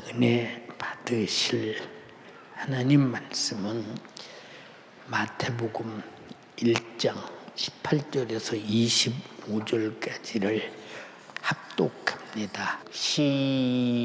은혜 받으실 하나님 말씀은 마태복음 1장 18절에서 25절까지를 합독합니다. 시작.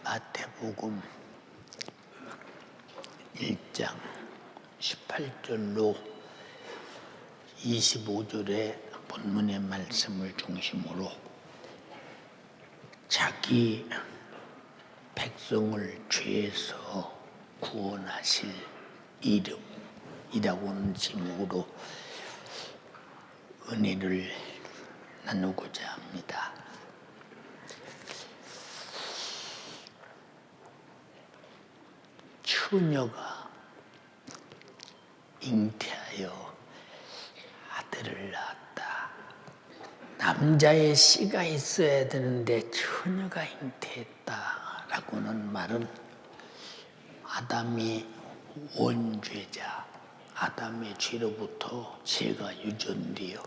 마태복음 1장 18절로 25절의 본문의 말씀을 중심으로 자기 백성을 죄에서 구원하실 이름이라고 하는 제목으로 은혜를 나누고자 합니다. 처녀가 잉태하여 아들을 낳았다. 남자의 씨가 있어야 되는데 처녀가 잉태했다라고는 말은 아담이 원죄자, 아담의 죄로부터 죄가 유전되어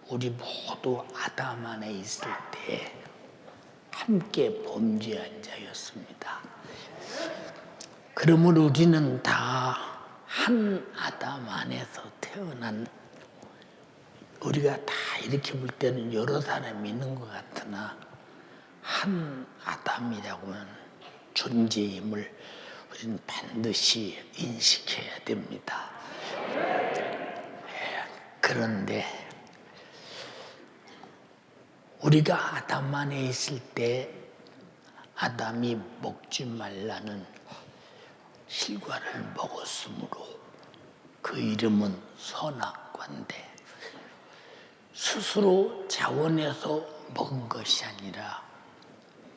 우리 모두 아담 안에 있을 때 함께 범죄한 자였습니다. 그러므로 우리는 다 한 아담 안에서 태어난, 우리가 다 이렇게 볼 때는 여러 사람이 있는 것 같으나 한 아담이라고 하는 존재임을 우리는 반드시 인식해야 됩니다. 그런데 우리가 아담 안에 있을 때 아담이 먹지 말라는 실과를 먹었으므로 그 이름은 선악과인데 스스로 자원해서 먹은 것이 아니라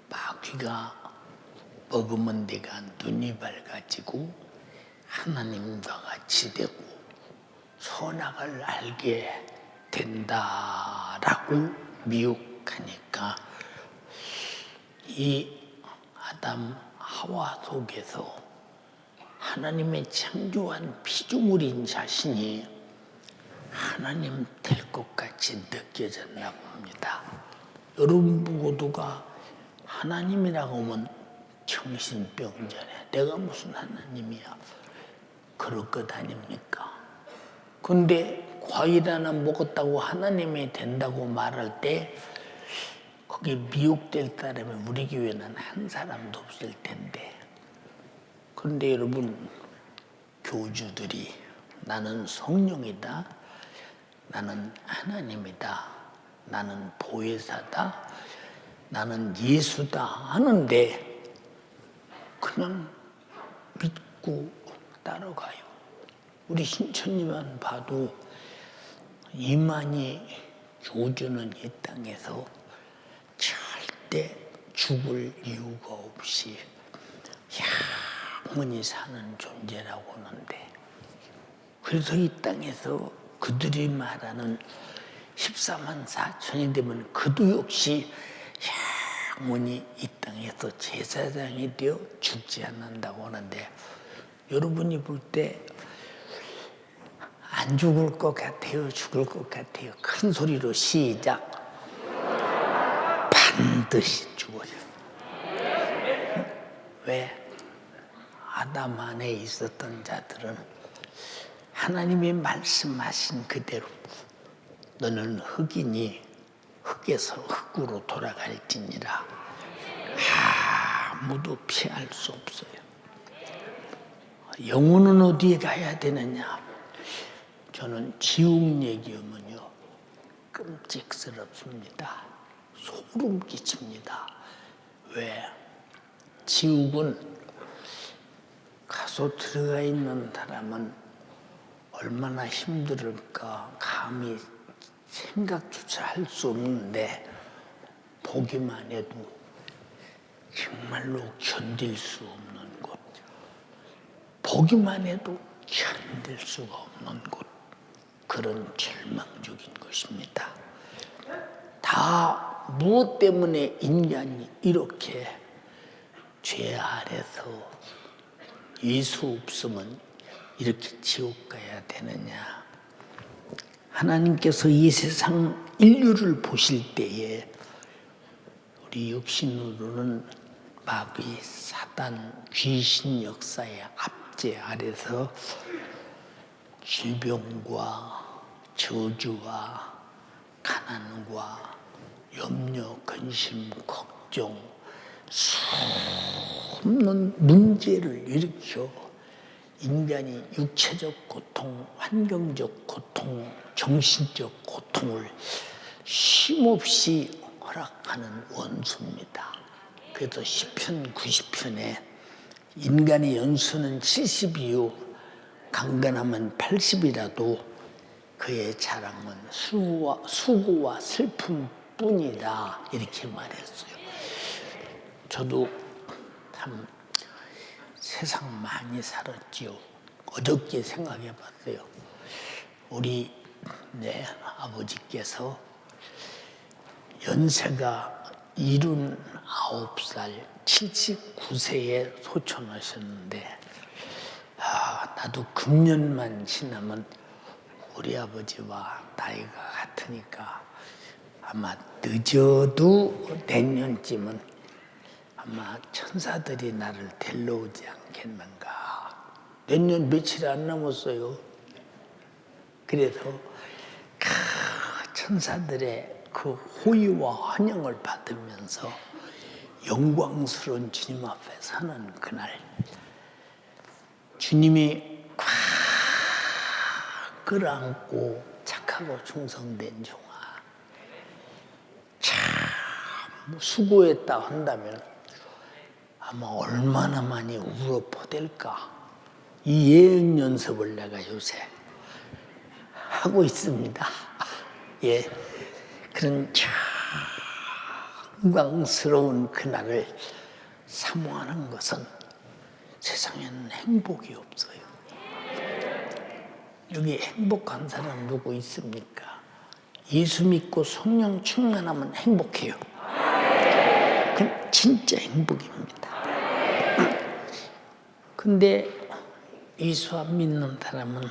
마귀가 먹으면 내가 눈이 밝아지고 하나님과 같이 되고 선악을 알게 된다라고 미혹하니까 이 아담 하와 속에서 하나님의 창조한 피조물인 자신이 하나님 될 것 같이 느껴졌나 봅니다. 여러분 모두가 하나님이라고 하면 정신병자네. 내가 무슨 하나님이야. 그럴 것 아닙니까? 근데 과일 하나 먹었다고 하나님이 된다고 말할 때 거기에 미혹될 사람이 우리 교회는 한 사람도 없을 텐데, 그런데 여러분, 교주들이 나는 성령이다, 나는 하나님이다, 나는 보혜사다, 나는 예수다 하는데 그냥 믿고 따라가요. 우리 신천지만 봐도 이만희 교주는 이 땅에서 절대 죽을 이유가 없이 영원히 사는 존재라고 하는데, 그래서 이 땅에서 그들이 말하는 14만 4천이 되면 그도 역시 영원히 이 땅에서 제사장이 되어 죽지 않는다고 하는데, 여러분이 볼 때 안 죽을 것 같아요? 죽을 것 같아요? 큰 소리로 시작. 반드시 죽어요. 왜? 아담 안에 있었던 자들은 하나님이 말씀하신 그대로 너는 흙이니 흙에서 흙으로 돌아갈지니라 아무도 피할 수 없어요. 영혼은 어디에 가야 되느냐? 저는 지옥 얘기하면요 끔찍스럽습니다. 소름 끼칩니다. 왜? 지옥은 가서 들어가 있는 사람은 얼마나 힘들을까 감히 생각조차 할 수 없는데 보기만 해도 정말로 견딜 수 없는 곳, 보기만 해도 견딜 수가 없는 곳, 그런 절망적인 것입니다. 다 무엇 때문에 인간이 이렇게 죄 아래서 예수 없으면 이렇게 지옥 가야 되느냐? 하나님께서 이 세상 인류를 보실 때에 우리 육신으로는 마귀, 사단, 귀신 역사의 압제 아래서 질병과 저주와 가난과 염려, 근심, 걱정, 수없는 문제를 일으켜 인간이 육체적 고통, 환경적 고통, 정신적 고통을 쉼없이 허락하는 원수입니다. 그래서 시편 90편에 인간의 연수는 70이요 강건하면 80이라도 그의 자랑은 수고와 슬픔뿐이다 이렇게 말했어요. 저도 참 세상 많이 살았지요. 어저께 생각해 봤어요. 우리 아버지께서 연세가 79살, 79세에 소천하셨는데 나도 금년만 지나면 우리 아버지와 나이가 같으니까 아마 늦어도 내년쯤은 아마 천사들이 나를 데리러 오지 않겠는가. 내년 며칠 안 남았어요. 그래서 천사들의 그 호의와 환영을 받으면서 영광스러운 주님 앞에 서는 그날 주님이 꽉 끌어안고 착하고 충성된 종아 참 수고했다 한다면 아마 얼마나 많이 울어 퍼댈까. 이 예언 연습을 내가 요새 하고 있습니다. 예, 그런 영광스러운 그날을 사모하는 것은 세상에는 행복이 없어요. 여기 행복한 사람 누구 있습니까? 예수 믿고 성령 충만하면 행복해요. 그건 진짜 행복입니다. 근데 예수 안 믿는 사람은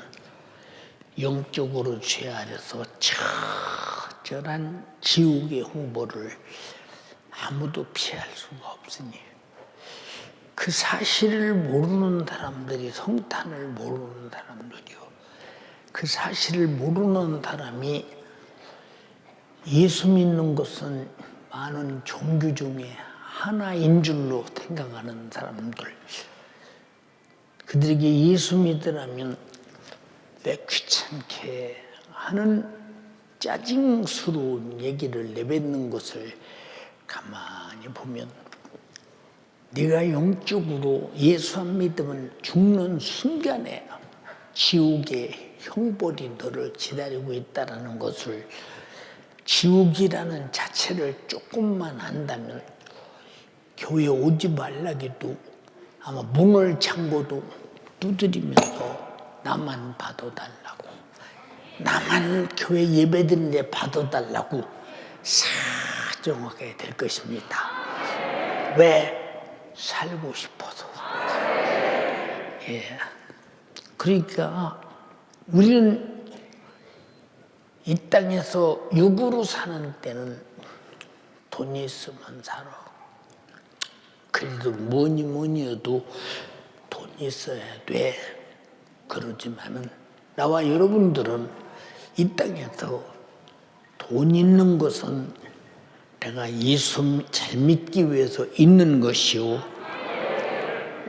영적으로 죄 아래서 처절한 지옥의 홍보를 아무도 피할 수가 없으니 그 사실을 모르는 사람들이 성탄을 모르는 사람들이요. 그 사실을 모르는 사람이 예수 믿는 것은 많은 종교 중에 하나인 줄로 생각하는 사람들. 그들에게 예수 믿으라면 왜 귀찮게 하는 짜증스러운 얘기를 내뱉는 것을 가만히 보면 네가 영적으로 예수 안 믿으면 죽는 순간에 지옥의 형벌이 너를 기다리고 있다는 것을 지옥이라는 자체를 조금만 안다면 교회 오지 말라기도 아마 문을 잠궈도 두드리면서 나만 받아달라고 나만 교회 예배드리는데 받아달라고 사정하게 될 것입니다. 왜? 살고 싶어서. 예. 그러니까 우리는 이 땅에서 육으로 사는 때는 돈이 있으면 살아. 그래도 뭐니 해도 돈이 있어야 돼. 그러지만은 나와 여러분들은 이 땅에서 돈 있는 것은 내가 예수 잘 믿기 위해서 있는 것이요,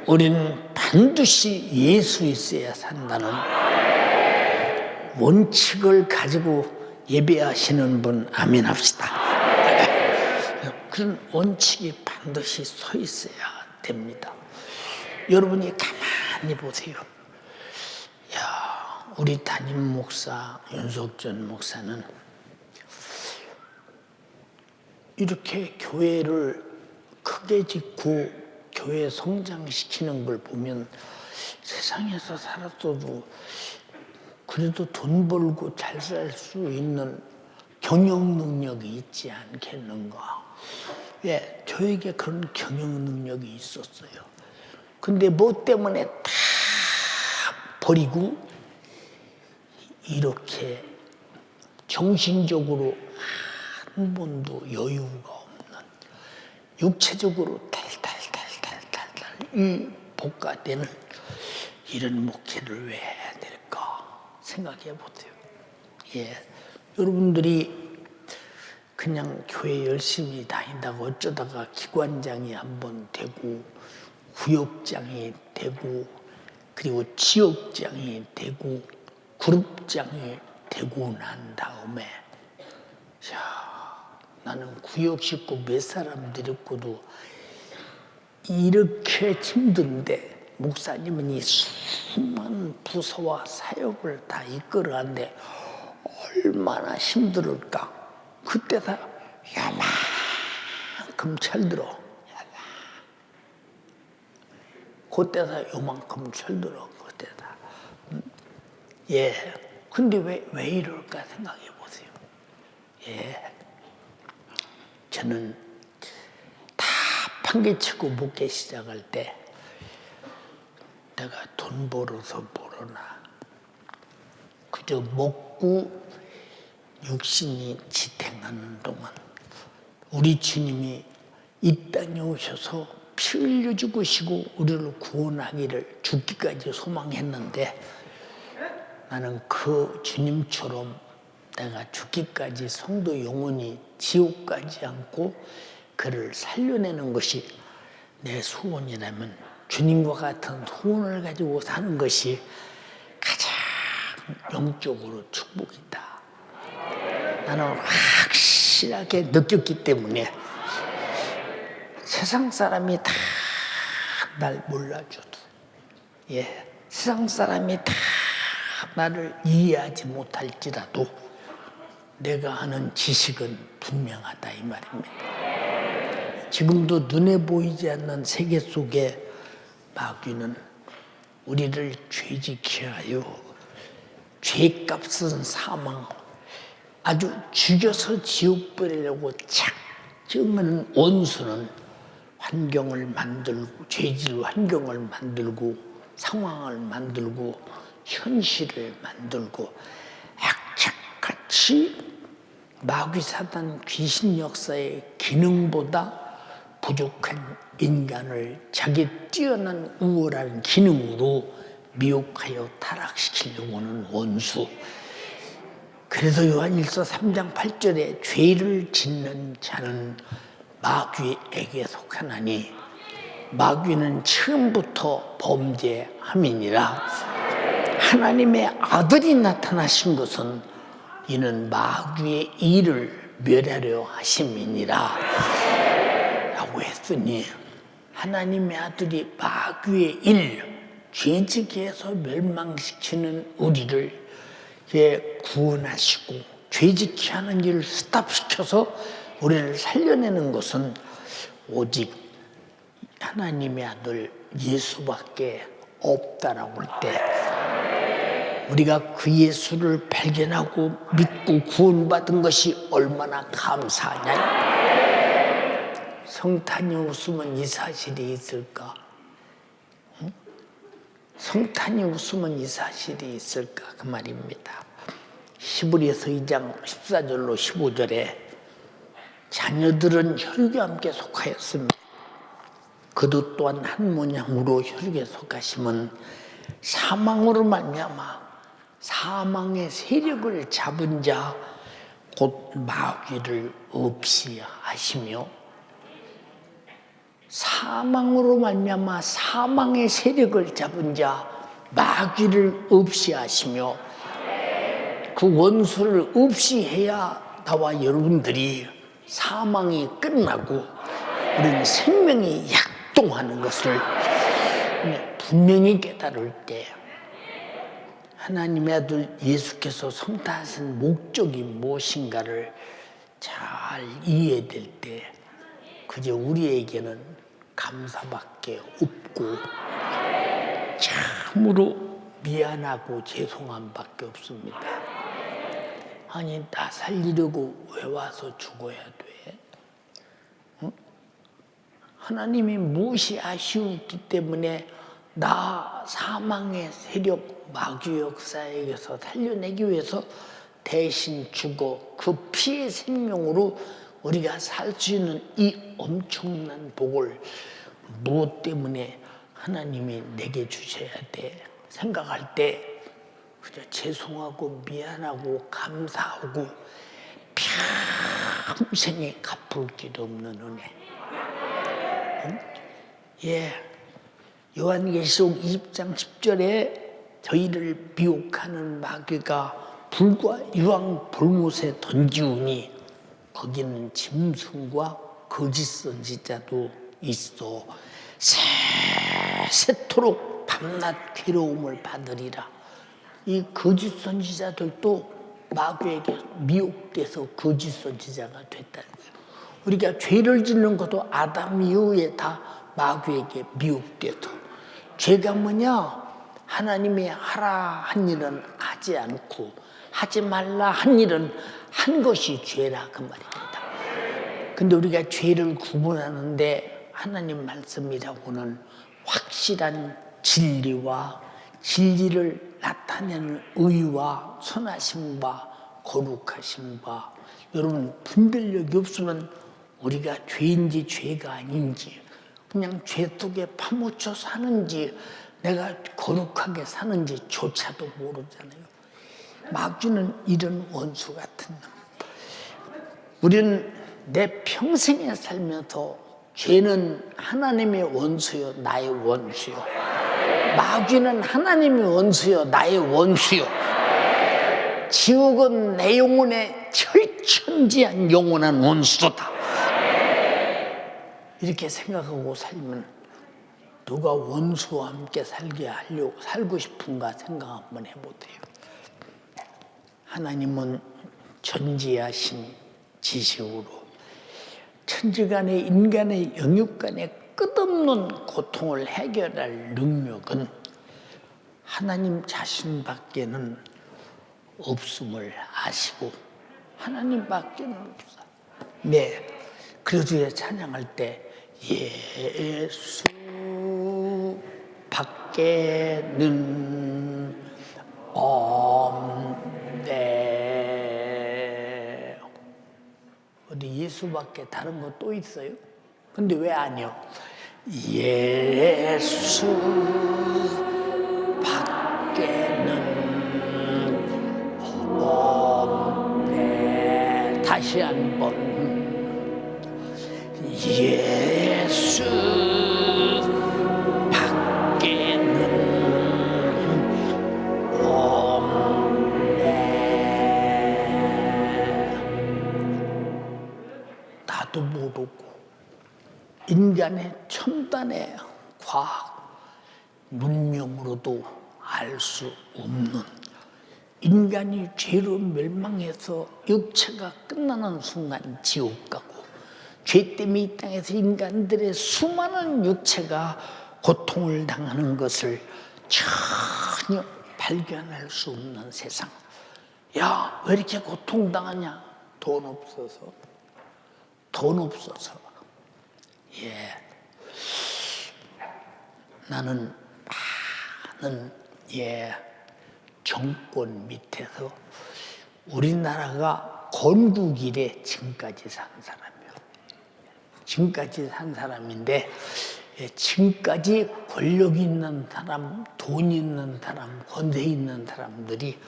우리는 반드시 예수 있어야 산다는 원칙을 가지고 예배하시는 분 아멘 합시다. 그런 원칙이 반드시 서 있어야 됩니다. 여러분이 가만히 보세요. 야, 우리 담임 목사 윤석전 목사는 이렇게 교회를 크게 짓고 교회 성장시키는 걸 보면 세상에서 살았어도 그래도 돈 벌고 잘 살 수 있는 경영 능력이 있지 않겠는가. 예, 저에게 그런 경영 능력이 있었어요. 근데 뭐 때문에 다 버리고 이렇게 정신적으로 한 번도 여유가 없는, 육체적으로 달달달달달달 복가되는 이런 목회를 왜 해야 될까 생각해 보세요. 예, 여러분들이 그냥 교회 열심히 다닌다고 어쩌다가 기관장이 한번 되고 구역장이 되고 그리고 지역장이 되고 그룹장이 되고 난 다음에, 야, 나는 구역 식구 몇 사람 데리고도 이렇게 힘든데 목사님은 이 수많은 부서와 사역을 다 이끌어가는데 얼마나 힘들을까. 그때다 야만큼 철들어. 그때다 요만큼 철들어. 그때다. 예. 근데 왜 이럴까 생각해 보세요. 예. 저는 다 판개치고 목회 시작할 때 내가 돈 벌어서 벌어나 그저 먹고 육신이 지탱하는 동안 우리 주님이 이 땅에 오셔서 피 흘려 죽으시고 우리를 구원하기를 죽기까지 소망했는데 나는 그 주님처럼 내가 죽기까지 성도 영혼이 지옥 가지 않고 그를 살려내는 것이 내 소원이라면 주님과 같은 소원을 가지고 사는 것이 가장 영적으로 축복이다. 나는 확실하게 느꼈기 때문에 세상 사람이 다 날 몰라줘도, 예, 세상 사람이 다 나를 이해하지 못할지라도 내가 하는 지식은 분명하다 이 말입니다. 지금도 눈에 보이지 않는 세계 속에 마귀는 우리를 죄짓게 하여 죄값은 사망, 아주 죽여서 지옥 보내려고 작정하는 원수는 환경을 만들고 죄질 환경을 만들고 상황을 만들고 현실을 만들고 악착같이 마귀 사단 귀신 역사의 기능보다 부족한 인간을 자기 뛰어난 우월한 기능으로 미혹하여 타락시키려고 하는 원수. 그래서 요한일서 3장 8절에 죄를 짓는 자는 마귀에게 속하나니 마귀는 처음부터 범죄함이니라. 하나님의 아들이 나타나신 것은 이는 마귀의 일을 멸하려 하심이니라 라고 했으니 하나님의 아들이 마귀의 일, 죄지게 해서 멸망시키는 우리를 구원하시고 죄지게 하는 일을 스탑시켜서 우리를 살려내는 것은 오직 하나님의 아들 예수밖에 없다라고 할 때 우리가 그 예수를 발견하고 믿고 구원받은 것이 얼마나 감사하냐. 성탄이 웃으면 이 사실이 있을까? 응? 성탄이 웃으면 이 사실이 있을까? 그 말입니다. 히브리서 2장 14절로 15절에 자녀들은 혈육과 함께 속하였습니다. 그도 또한 한 모양으로 혈육에 속하심은 사망으로 말미암아 사망의 세력을 잡은 자 곧 마귀를 없이 하시며, 사망으로 말미암아 사망의 세력을 잡은 자 마귀를 없이 하시며, 그 원수를 없이 해야 나와 여러분들이 사망이 끝나고 우리는 생명이 약동하는 것을 분명히 깨달을 때, 하나님의 아들 예수께서 성탄하신 목적이 무엇인가를 잘 이해될 때, 그저 우리에게는 감사밖에 없고 참으로 미안하고 죄송함밖에 없습니다. 아니, 나 살리려고 왜 와서 죽어야 돼? 응? 하나님이 무엇이 아쉬웠기 때문에 나 사망의 세력, 마귀 역사에게서 살려내기 위해서 대신 죽어 그 피의 생명으로 우리가 살 수 있는 이 엄청난 복을 무엇 때문에 하나님이 내게 주셔야 돼? 생각할 때 그저 죄송하고 미안하고 감사하고 평생에 갚을 길 없는 은혜. 응? 예, 요한계시록 20장 10절에 저희를 미혹하는 마귀가 불과 유황 볼못에 던지우니 거기는 짐승과 거짓 선지자도 있어 세세토록 밤낮 괴로움을 받으리라. 이 거짓 선지자들도 마귀에게 미혹돼서 거짓 선지자가 됐다는 거예요. 우리가 죄를 짓는 것도 아담 이후에 다 마귀에게 미혹돼서, 죄가 뭐냐? 하나님이 하라 한 일은 하지 않고 하지 말라 한 일은 한 것이 죄라, 그 말입니다. 근데 우리가 죄를 구분하는데 하나님 말씀이라고는 확실한 진리와 진리를 나타내는 의와 선하심과 거룩하심과, 여러분 분별력이 없으면 우리가 죄인지 죄가 아닌지, 그냥 죄 속에 파묻혀 사는지 내가 거룩하게 사는지 조차도 모르잖아요. 마귀는 이런 원수 같은 놈. 우리는 내 평생에 살면서 죄는 하나님의 원수요 나의 원수요, 마귀는 하나님의 원수요 나의 원수요, 지옥은 내 영혼의 철천지한 영원한 원수다, 이렇게 생각하고 살면 누가 원수와 함께 살고 싶은가 생각 한번 해보세요. 하나님은 전지하신 지식으로 천지간의 인간의 영육간의 끝없는 고통을 해결할 능력은 하나님 자신밖에는 없음을 아시고, 하나님밖에는 없어. 네, 그래서 찬양할 때 예수 밖에는 없네. 어디 예수밖에 다른 거 또 있어요? 근데 왜 아니요? 예수 밖에는 없네. 다시 한번 예수 나도 모르고 인간의 첨단의 과학 문명으로도 알 수 없는, 인간이 죄로 멸망해서 육체가 끝나는 순간 지옥 가고, 죄 때문에 이 땅에서 인간들의 수많은 육체가 고통을 당하는 것을 전혀 발견할 수 없는 세상. 야, 왜 이렇게 고통당하냐? 돈 없어서. 돈 없어서. 예. 나는 많은 정권 밑에서 우리나라가 건국 이래 지금까지 산 사람이요. 지금까지 산 사람인데, 예, 지금까지 권력 있는 사람, 돈 있는 사람, 권세 있는 사람들이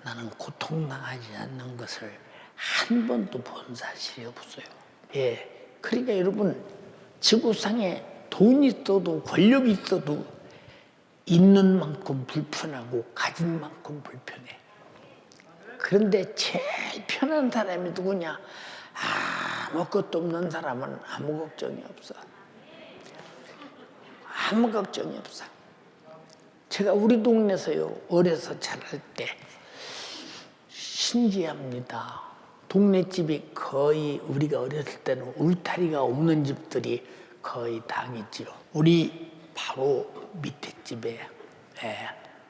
나는 고통당하지 않는 것을 한 번도 본 사실이 없어요. 예, 그러니까 여러분 지구상에 돈이 있어도 권력이 있어도 있는 만큼 불편하고 가진 만큼 불편해. 그런데 제일 편한 사람이 누구냐? 아무것도 없는 사람은 아무 걱정이 없어. 아무 걱정이 없어. 제가 우리 동네에서요, 어려서 자랄 때 신기합니다. 동네 집이 거의 우리가 어렸을 때는 울타리가 없는 집들이 거의 다겠지요. 우리 바로 밑에 집에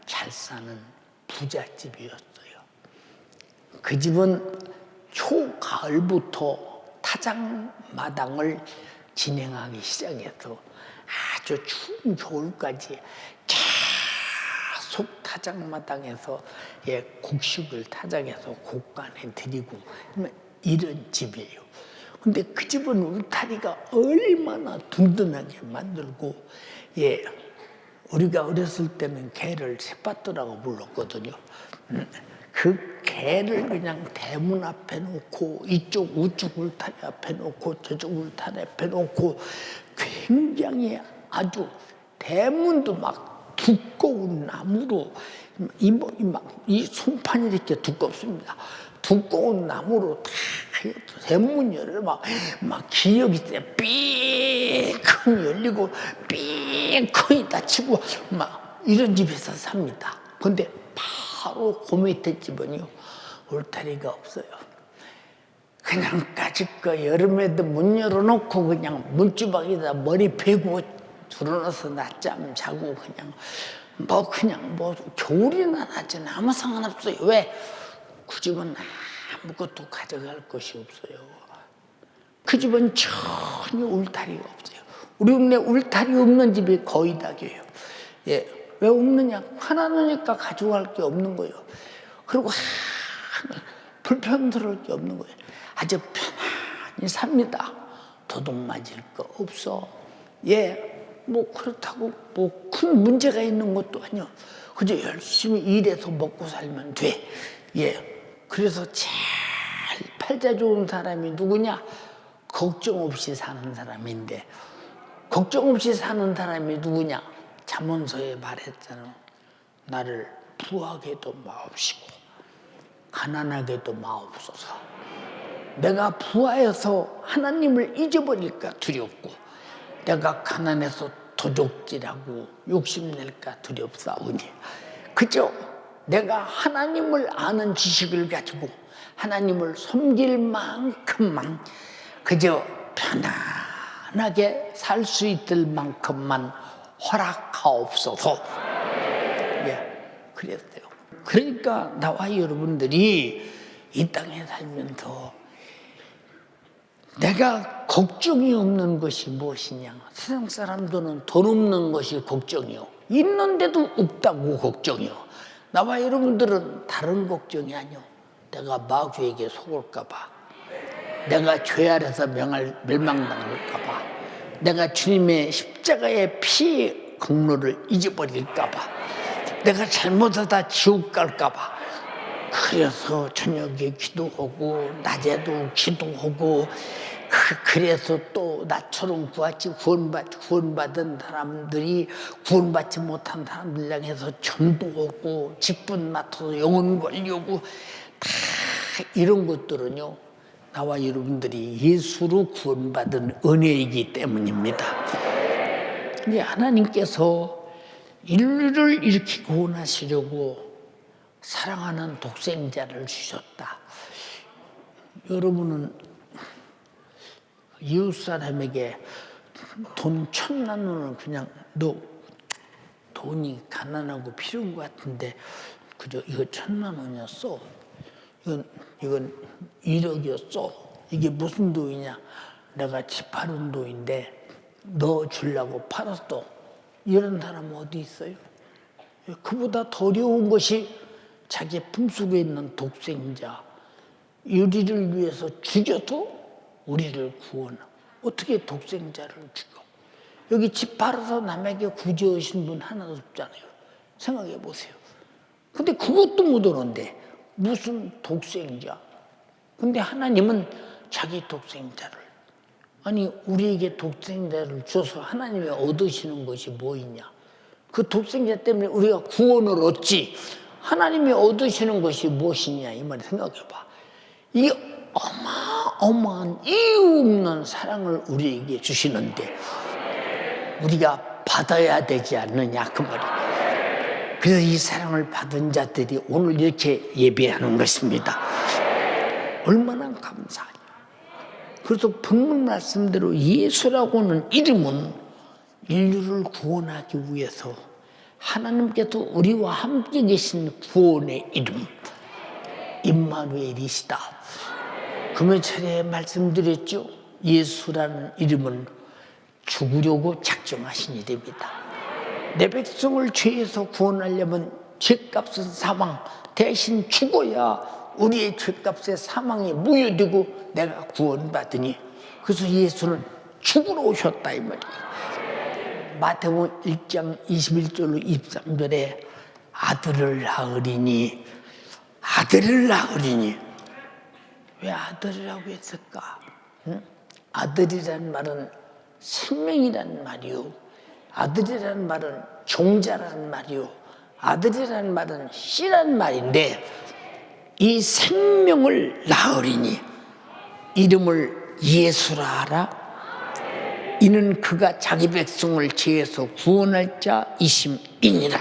잘 사는 부잣집이었어요. 그 집은 초가을부터 타작마당을 진행하기 시작해서 아주 추운 겨울까지 계속 타작마당에서 곡식을 타작해서 곡간에 드리고 이런 집이에요. 근데 그 집은 울타리가 얼마나 든든하게 만들고 우리가 어렸을 때는 개를 새빠뜨라고 불렀거든요. 그 개를 그냥 대문 앞에 놓고 이쪽 우측 울타리 앞에 놓고 저쪽 울타리 앞에 놓고 굉장히 아주 대문도 막 두꺼운 나무로 이 손판이 이렇게 두껍습니다. 두꺼운 나무로 다 대문 열을 막 기역이 삐큰 열리고 삐큰 닫히고 막 이런 집에서 삽니다. 근데 바로 그 밑에 집은요 울타리가 없어요. 그냥 까짓거 여름에도 문 열어놓고 그냥 문주박에다 머리 베고 들어넣어서 낮잠 자고 그냥 겨울이나 낮에는 아무 상관없어요. 왜? 그 집은 아무것도 가져갈 것이 없어요. 그 집은 전혀 울타리가 없어요. 우리 동네 울타리 없는 집이 거의 다예요. 왜 없느냐? 하나니까 가져갈 게 없는 거예요. 그리고 불편스러울 게 없는 거예요. 아주 편안히 삽니다. 도둑 맞을 거 없어. 그렇다고 큰 문제가 있는 것도 아니요. 그저 열심히 일해서 먹고 살면 돼. 그래서 제일 팔자 좋은 사람이 누구냐? 걱정 없이 사는 사람인데, 걱정 없이 사는 사람이 누구냐? 잠언서에 말했잖아. 나를 부하게도 마옵시고 가난하게도 마옵소서. 내가 부하여서 하나님을 잊어버릴까 두렵고 내가 가난해서 도적질하고 욕심낼까 두렵사오니 그저 내가 하나님을 아는 지식을 가지고 하나님을 섬길 만큼만 그저 편안하게 살 수 있을 만큼만 허락하옵소서. 그랬어요. 그러니까 나와 여러분들이 이 땅에 살면서 내가 걱정이 없는 것이 무엇이냐? 세상 사람들은 돈 없는 것이 걱정이요. 있는데도 없다고 걱정이요. 나와 여러분들은 다른 걱정이 아니요. 내가 마귀에게 속을까 봐. 내가 죄 아래서 멸망당할까 봐. 내가 주님의 십자가의 피 공로를 잊어버릴까 봐. 내가 잘못하다 지옥 갈까 봐. 그래서 저녁에 기도하고 낮에도 기도하고 그래서 또 나처럼 구원받은 사람들이 구원받지 못한 사람들 향해서 전도하고 직분 맡아서 영혼 걸려고 다 이런 것들은요 나와 여러분들이 예수로 구원받은 은혜이기 때문입니다. 근데 하나님께서 인류를 이렇게 구원하시려고 사랑하는 독생자를 주셨다. 여러분은 이웃 사람에게 돈 1,000만 원을 그냥 너 돈이 가난하고 필요한 것 같은데 그저 이거 1,000만 원이었어. 이건 1억이었어. 이게 무슨 돈이냐? 내가 집 파는 돈인데 너 주려고 팔았어. 이런 사람 어디 있어요? 그보다 더 어려운 것이 자기 품속에 있는 독생자, 우리를 위해서 죽여도 우리를 구원하. 어떻게 독생자를 죽여? 여기 집 팔아서 남에게 구제하신 분 하나도 없잖아요. 생각해 보세요. 근데 그것도 못 오는데 무슨 독생자. 근데 하나님은 자기 독생자를, 아니 우리에게 독생자를 줘서 하나님이 얻으시는 것이 뭐 있냐. 그 독생자 때문에 우리가 구원을 얻지 하나님이 얻으시는 것이 무엇이냐 이 말을 생각해 봐. 이 어마어마한 이유 없는 사랑을 우리에게 주시는데 우리가 받아야 되지 않느냐 그 말이에요. 그래서 이 사랑을 받은 자들이 오늘 이렇게 예배하는 것입니다. 얼마나 감사하냐. 그래서 본문 말씀대로 예수라고는 이름은 인류를 구원하기 위해서 하나님께서 우리와 함께 계신 구원의 이름 임마누엘이시다. 금요일에 말씀드렸죠. 예수라는 이름은 죽으려고 작정하신 이름이다. 내 백성을 죄에서 구원하려면 죄값은 사망, 대신 죽어야 우리의 죄값의 사망이 무효되고 내가 구원받으니, 그래서 예수는 죽으러 오셨다 이 말이에요. 마태복음 1장 21절로 23절에 아들을 낳으리니, 아들을 낳으리니, 왜 아들이라고 했을까? 응? 아들이란 말은 생명이란 말이요, 아들이란 말은 종자란 말이요, 아들이란 말은 씨란 말인데, 이 생명을 낳으리니 이름을 예수라 하라. 이는 그가 자기 백성을 죄에서 구원할 자이심이니라.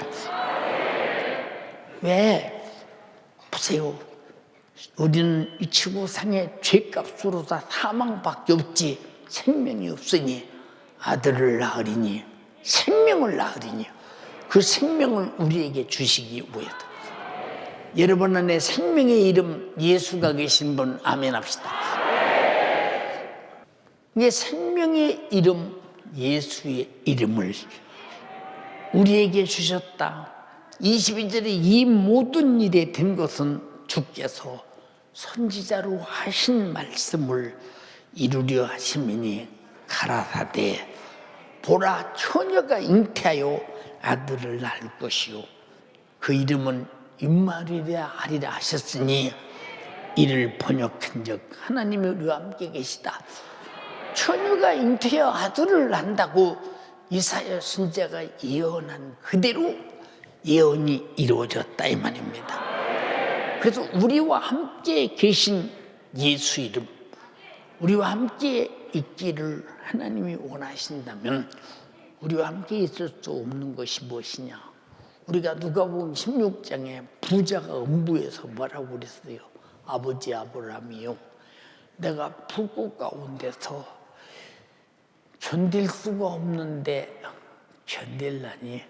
왜? 보세요. 우리는 이 지구상의 죄값으로 다 사망밖에 없지 생명이 없으니 아들을 낳으리니, 생명을 낳으리니, 그 생명을 우리에게 주시기 위해서. 여러분 안에 생명의 이름 예수가 계신 분 아멘 합시다. 이게 생명의 이름 예수의 이름을 우리에게 주셨다. 22절에 이 모든 일에 된 것은 주께서 선지자로 하신 말씀을 이루려 하심이니 가라사대 보라 처녀가 잉태하여 아들을 낳을 것이요 그 이름은 임마누엘이라 하리라 하셨으니 이를 번역한 적 하나님이 우리와 함께 계시다. 처녀가 잉태하여 아들을 낳는다고 이사야 선지자가 예언한 그대로 예언이 이루어졌다 이 말입니다. 그래서 우리와 함께 계신 예수 이름, 우리와 함께 있기를 하나님이 원하신다면 우리와 함께 있을 수 없는 것이 무엇이냐. 우리가 누가복음 16장에 부자가 음부에서 뭐라고 그랬어요? 아버지 아브라함이요, 내가 불꽃 가운데서 견딜 수가 없는데 견딜라니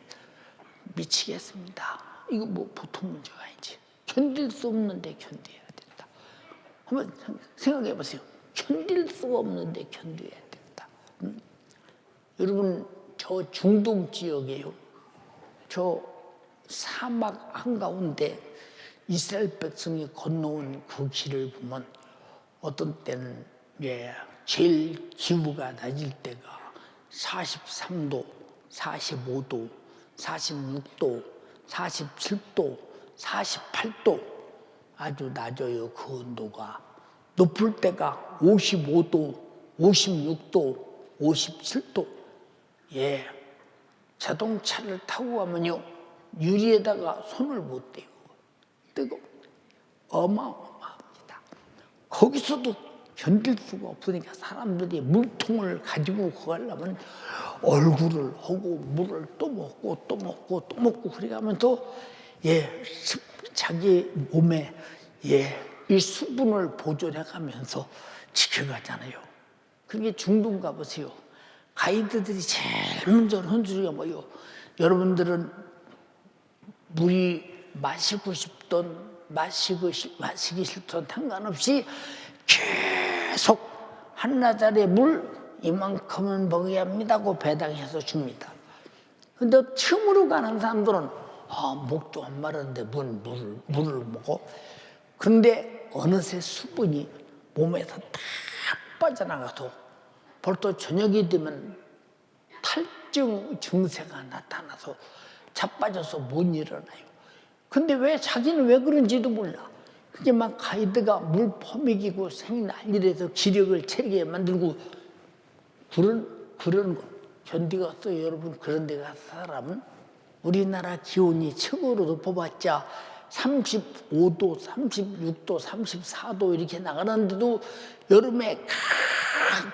미치겠습니다. 이거 뭐 보통 문제가 아니지. 견딜 수 없는데 견뎌야 된다. 한번 생각해 보세요. 견딜 수가 없는데 견뎌야 된다. 여러분 저 중동 지역에요, 저 사막 한가운데 이스라엘 백성이 건너온 그 길을 보면 어떤 때는 제일 기후가 낮을 때가 43도, 45도, 46도, 47도, 48도 아주 낮아요. 그 온도가 높을 때가 55도, 56도, 57도. 자동차를 타고 가면요 유리에다가 손을 못 대고 뜨거 어마어마합니다. 거기서도 견딜 수가 없으니까 사람들이 물통을 가지고 가려면 얼굴을 하고 물을 또 먹고 또 먹고 또 먹고 그래가면서 자기 몸에 이 수분을 보존해가면서 지켜가잖아요. 그게 중동 가보세요. 가이드들이 제일 먼저 흔들리가 뭐예요? 여러분들은 물이 마시고 싶던 마시기 싫던 상관없이 계속 한나절의 물 이만큼은 먹어야 합니다고 배당해서 줍니다. 근데 처음으로 가는 사람들은 목도 안 마른데 물을 먹어. 그런데 어느새 수분이 몸에서 다 빠져나가서 벌써 저녁이 되면 탈증 증세가 나타나서 자빠져서 못 일어나요. 근데 왜 자기는 왜 그런지도 몰라. 그게 막 가이드가 물 퍼먹이고 생난리라서 기력을 체력에 만들고 그런 거 견디겠어요, 여러분? 그런 데 가서 사람은 우리나라 기온이 최고로 높아봤자 35도, 36도, 34도 이렇게 나가는데도 여름에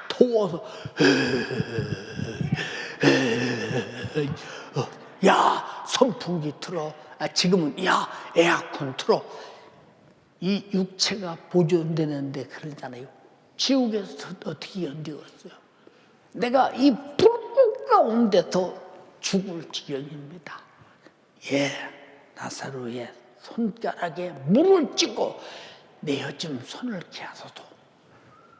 더워서 야 선풍기 틀어, 지금은 야 에어컨 틀어. 이 육체가 보존되는데 그러잖아요. 지옥에서 어떻게 견디겠어요? 내가 이 불꽃 가운데서 죽을 지경입니다. 예, 나사로의 손가락에 물을 찍고 내어좀 손을 캐서도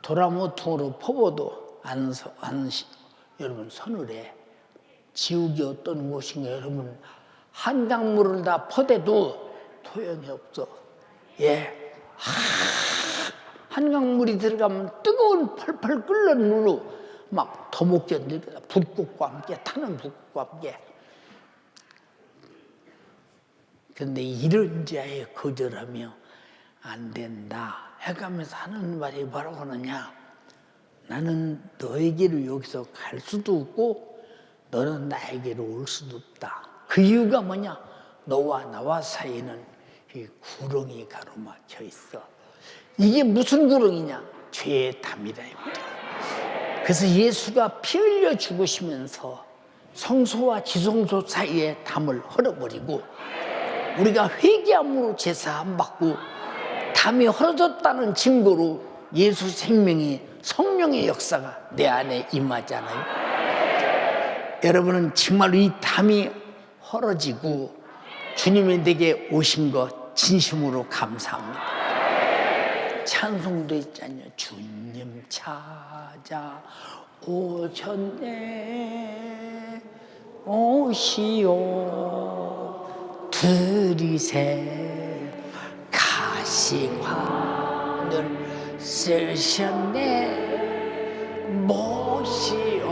도라모퉁으로 퍼봐도 여러분 서늘해. 지옥이 어떤 곳인가 여러분 한강물을 다 퍼대도 소용이 없어. 예, 한강물이 들어가면 뜨거운 펄펄 끓는 물로 막 더 못 견디다. 불꽃과 함께 타는 불꽃과 함께. 그런데 이런 자에 거절하며 안 된다 해가면서 하는 말이 바로 그러냐, 나는 너에게로 여기서 갈 수도 없고 너는 나에게로 올 수도 없다. 그 이유가 뭐냐, 너와 나와 사이에는 이 구렁이 가로막혀 있어. 이게 무슨 구렁이냐, 죄의 담이다. 그래서 예수가 피 흘려 죽으시면서 성소와 지성소 사이에 담을 헐어버리고 우리가 회개함으로 제사 안 받고 담이 헐어졌다는 증거로 예수 생명이 성령의 역사가 내 안에 임하잖아요. 여러분은 정말로 이 담이 헐어지고 주님이 내게 오신 것 진심으로 감사합니다. 찬송도 있잖아요. 주님 찾아 오셨네 오시오 들이세 가시 하늘 쓰셨네 모시오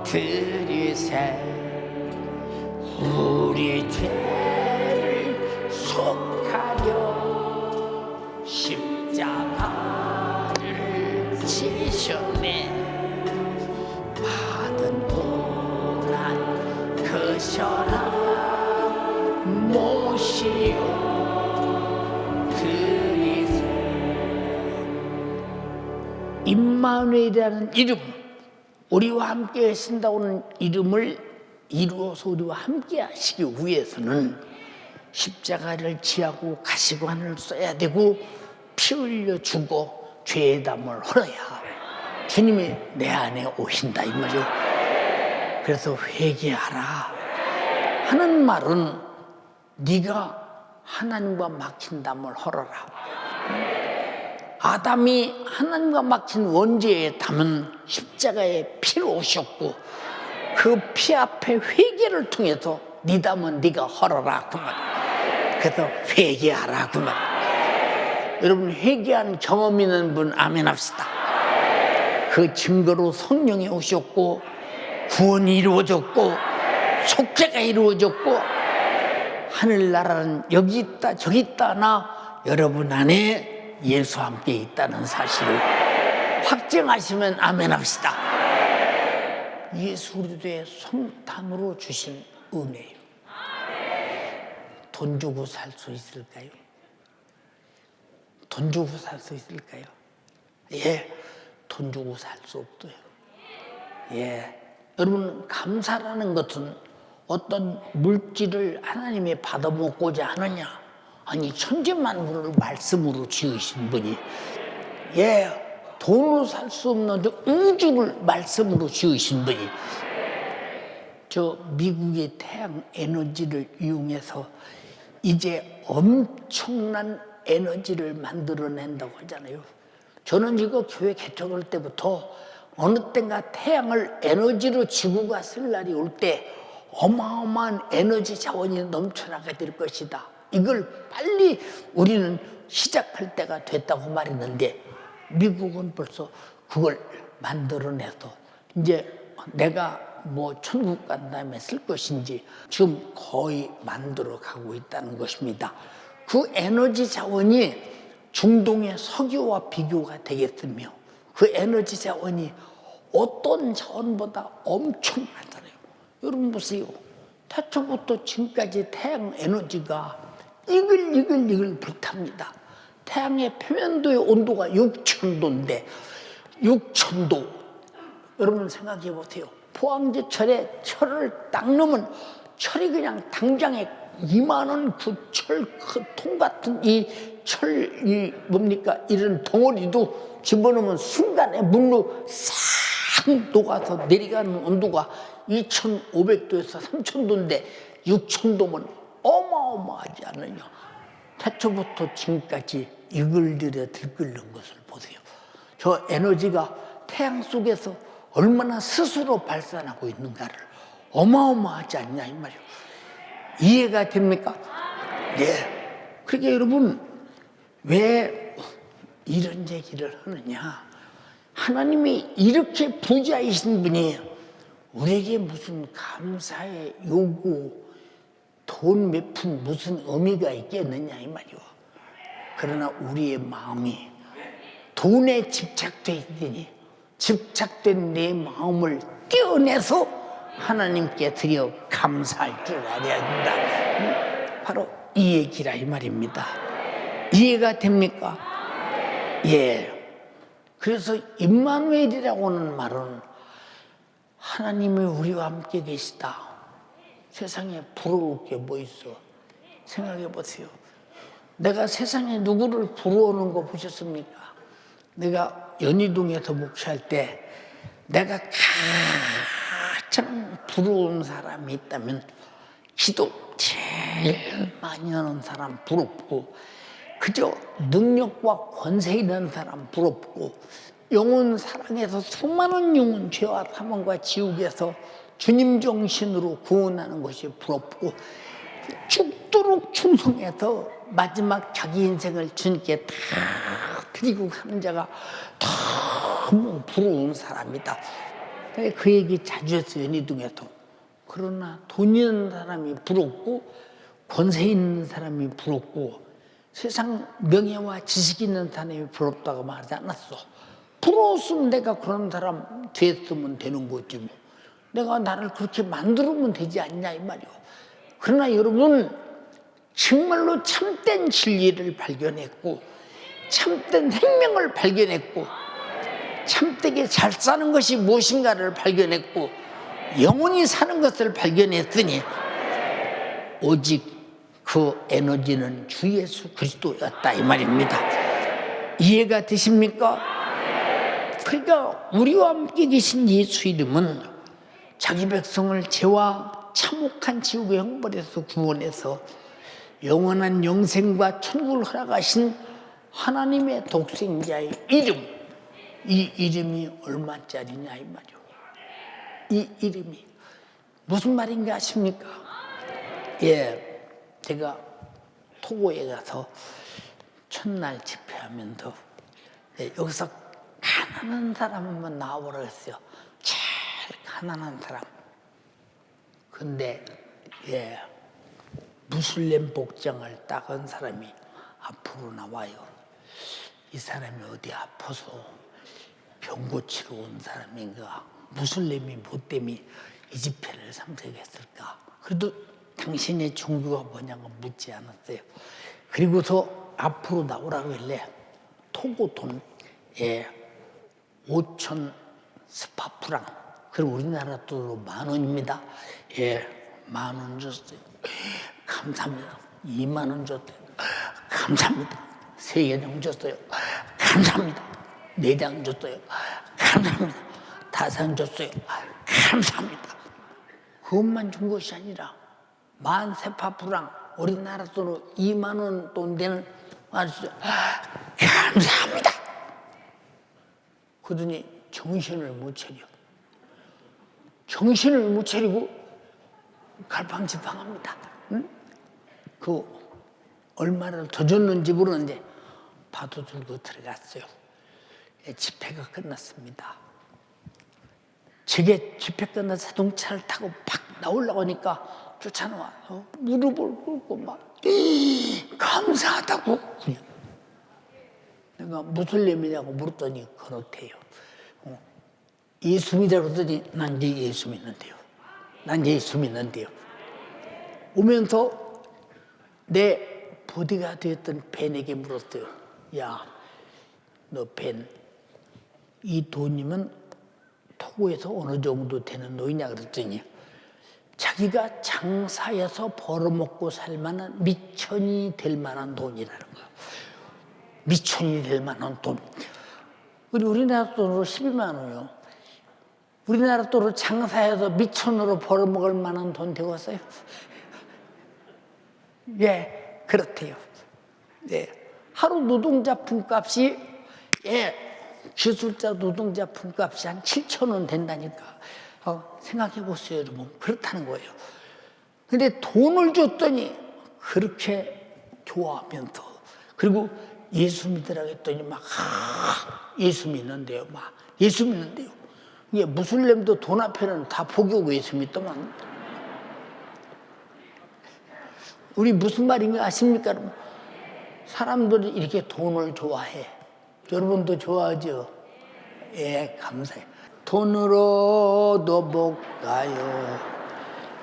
들이세 우리 죄를 속하려 십자가를 지셨네 받은 고난 그셔라 모시오 그리세. 임마누엘이라는 이름, 우리와 함께 하신다고는 이름을 이루어서 우리와 함께 하시기 위해서는 십자가를 지하고 가시관을 써야 되고 피 흘려 주고 죄의 담을 헐어야 주님이 내 안에 오신다 이 말이요. 그래서 회개하라 하는 말은 네가 하나님과 막힌 담을 헐어라. 아담이 하나님과 막힌 원죄의 담은 십자가에 피로 오셨고 그 피 앞에 회개를 통해서 네 담은 네가 헐어라 그 말. 그래서 회개하라 그 말. 여러분 회개한 경험 있는 분 아멘 합시다. 그 증거로 성령이 오셨고 구원이 이루어졌고 속죄가 이루어졌고 하늘나라는 여기 있다 저기 있다 하나 여러분 안에 예수와 함께 있다는 사실을 확증하시면 아멘 합시다. 예수 그리스도의 성탄으로 주신 은혜예요. 돈 주고 살 수 있을까요? 돈 주고 살 수 있을까요? 예, 돈 주고 살 수 없어요. 예, 여러분 감사라는 것은 어떤 물질을 하나님이 받아먹고자 하느냐? 아니 천지만물을 말씀으로 지으신 분이 돈으로 살 수 없는 우주를 말씀으로 지으신 분이 저 미국의 태양 에너지를 이용해서 이제 엄청난 에너지를 만들어낸다고 하잖아요. 저는 이거 교회 개척할 때부터 어느 땐가 태양을 에너지로 지구가 쓸 날이 올 때 어마어마한 에너지 자원이 넘쳐나게 될 것이다. 이걸 빨리 우리는 시작할 때가 됐다고 말했는데 미국은 벌써 그걸 만들어내서 이제 내가 뭐 천국 간 다음에 쓸 것인지 지금 거의 만들어 가고 있다는 것입니다. 그 에너지 자원이 중동의 석유와 비교가 되겠으며 그 에너지 자원이 어떤 자원보다 엄청나잖아요. 여러분 보세요. 태초부터 지금까지 태양 에너지가 이글이글 불탑니다. 태양의 표면도의 온도가 6,000도인데 6,000도 여러분 생각해 보세요. 포항제철에 철을 딱 넣으면 철이 그냥 당장에 이만한 그 철 그 통 같은 이 철 이 뭡니까 이런 덩어리도 집어넣으면 순간에 물로 싹 녹아서 내려가는 온도가 2,500도에서 3,000도인데 6,000도면 어마어마하지 않느냐. 태초부터 지금까지 이글들여 들끓는 것을 보세요. 저 에너지가 태양 속에서 얼마나 스스로 발산하고 있는가를 어마어마하지 않냐 이 말이에요. 이해가 됩니까? 네. 그러니까 여러분 왜 이런 얘기를 하느냐. 하나님이 이렇게 부자이신 분이 우리에게 무슨 감사의 요구, 돈 몇 푼 무슨 의미가 있겠느냐 이 말이요. 그러나 우리의 마음이 돈에 집착되어 있더니 집착된 내 마음을 떼어내서 하나님께 드려 감사할 줄 알아야 된다. 바로 이 얘기라 이 말입니다. 이해가 됩니까? 예. 그래서 임마누엘이라고 하는 말은 하나님이 우리와 함께 계시다. 세상에 부러울 게 뭐 있어? 생각해 보세요. 내가 세상에 누구를 부러워하는 거 보셨습니까? 내가 연희동에서 목회할 때 내가 가장 부러운 사람이 있다면 기도 제일 많이 하는 사람 부럽고 그저 능력과 권세 있는 사람 부럽고 영혼 사랑해서 수많은 영혼 죄와 사망과 지옥에서 주님 정신으로 구원하는 것이 부럽고 죽도록 충성해서 마지막 자기 인생을 주님께 다 드리고 가는 자가 너무 부러운 사람이다. 그 얘기 자주 했어요. 연희동에서. 그러나 돈 있는 사람이 부럽고 권세 있는 사람이 부럽고 세상 명예와 지식 있는 사람이 부럽다고 말하지 않았어. 부러웠으면 내가 그런 사람 됐으면 되는 거지 뭐. 내가 나를 그렇게 만들면 되지 않냐 이 말이오. 그러나 여러분 정말로 참된 진리를 발견했고 참된 생명을 발견했고 참되게 잘 사는 것이 무엇인가를 발견했고 영원히 사는 것을 발견했으니 오직 그 에너지는 주 예수 그리스도였다 이 말입니다. 이해가 되십니까? 그러니까 우리와 함께 계신 예수 이름은 자기 백성을 죄와 참혹한 지옥의 형벌에서 구원해서 영원한 영생과 천국을 허락하신 하나님의 독생자의 이름, 이 이름이 얼마짜리냐 이 말이요. 이 이름이 무슨 말인가 아십니까? 예, 제가 토고에 가서 첫날 집회하면서 여기서 가난한 사람만 나와보라 했어요. 제일 가난한 사람. 근데 예, 무슬림 복장을 딱은 사람이 앞으로 나와요. 이 사람이 어디 아파서 병 고치러 온 사람인가? 무슬림이 뭐 때문에 이 집회를 참석했을까? 그래도 당신의 종교가 뭐냐고 묻지 않았어요. 그리고서 앞으로 나오라고 했래. 토고 돈 5천 스파프랑. 그리고 우리나라 돈으로 10,000원입니다. 예, 10,000원 줬어요. 감사합니다. 20,000원 줬어요. 감사합니다. 3장 줬어요. 감사합니다. 4장 줬어요. 감사합니다. 5장 줬어요. 감사합니다. 그것만 준 것이 아니라 10,000 세파프랑 우리나라 돈으로 20,000원 돈 되는 말씀 감사합니다. 그러더니 정신을 못 차려. 정신을 못 차리고 갈팡질팡합니다. 응? 그 얼마를 더 줬는지 모르는데 파도 들고 들어갔어요. 집회가 끝났습니다. 저게 집회 끝나 자동차를 타고 팍 나오려고 하니까 쫓아나와서 무릎을 꿇고 막 감사하다고. 그냥 내가 무슨 렘이냐고 물었더니 그렇대요. 예수 믿으라 그러더니 난 이제 예수 믿는데요. 난 예수 믿는데요. 오면서 내 보디가드였던 벤에게 물었어요. 야, 너 벤, 이 돈이면 토고에서 어느 정도 되는 돈이냐 그랬더니 자기가 장사해서 벌어먹고 살 만한 미천이 될 만한 돈이라는 거야. 미천이 될 만한 돈. 우리나라 돈으로 12만 원이요. 우리나라 돈으로 장사해서 미천으로 벌어먹을 만한 돈 되었어요? 예, 그렇대요. 예, 하루 노동자 품값이 기술자 노동자 품값이 한 7천 원 된다니까. 생각해 보세요, 여러분. 그렇다는 거예요. 근데 돈을 줬더니 그렇게 좋아하면서, 그리고 예수 믿으라고 했더니 막 예수 믿는데요, 막 예수 믿는데요. 이게 무슬림도 돈 앞에는 다 포기하고 예수 믿더만. 우리 무슨 말인지 아십니까? 사람들이 이렇게 돈을 좋아해. 여러분도 좋아하죠? 예, 감사해요. 돈으로도 못 가요,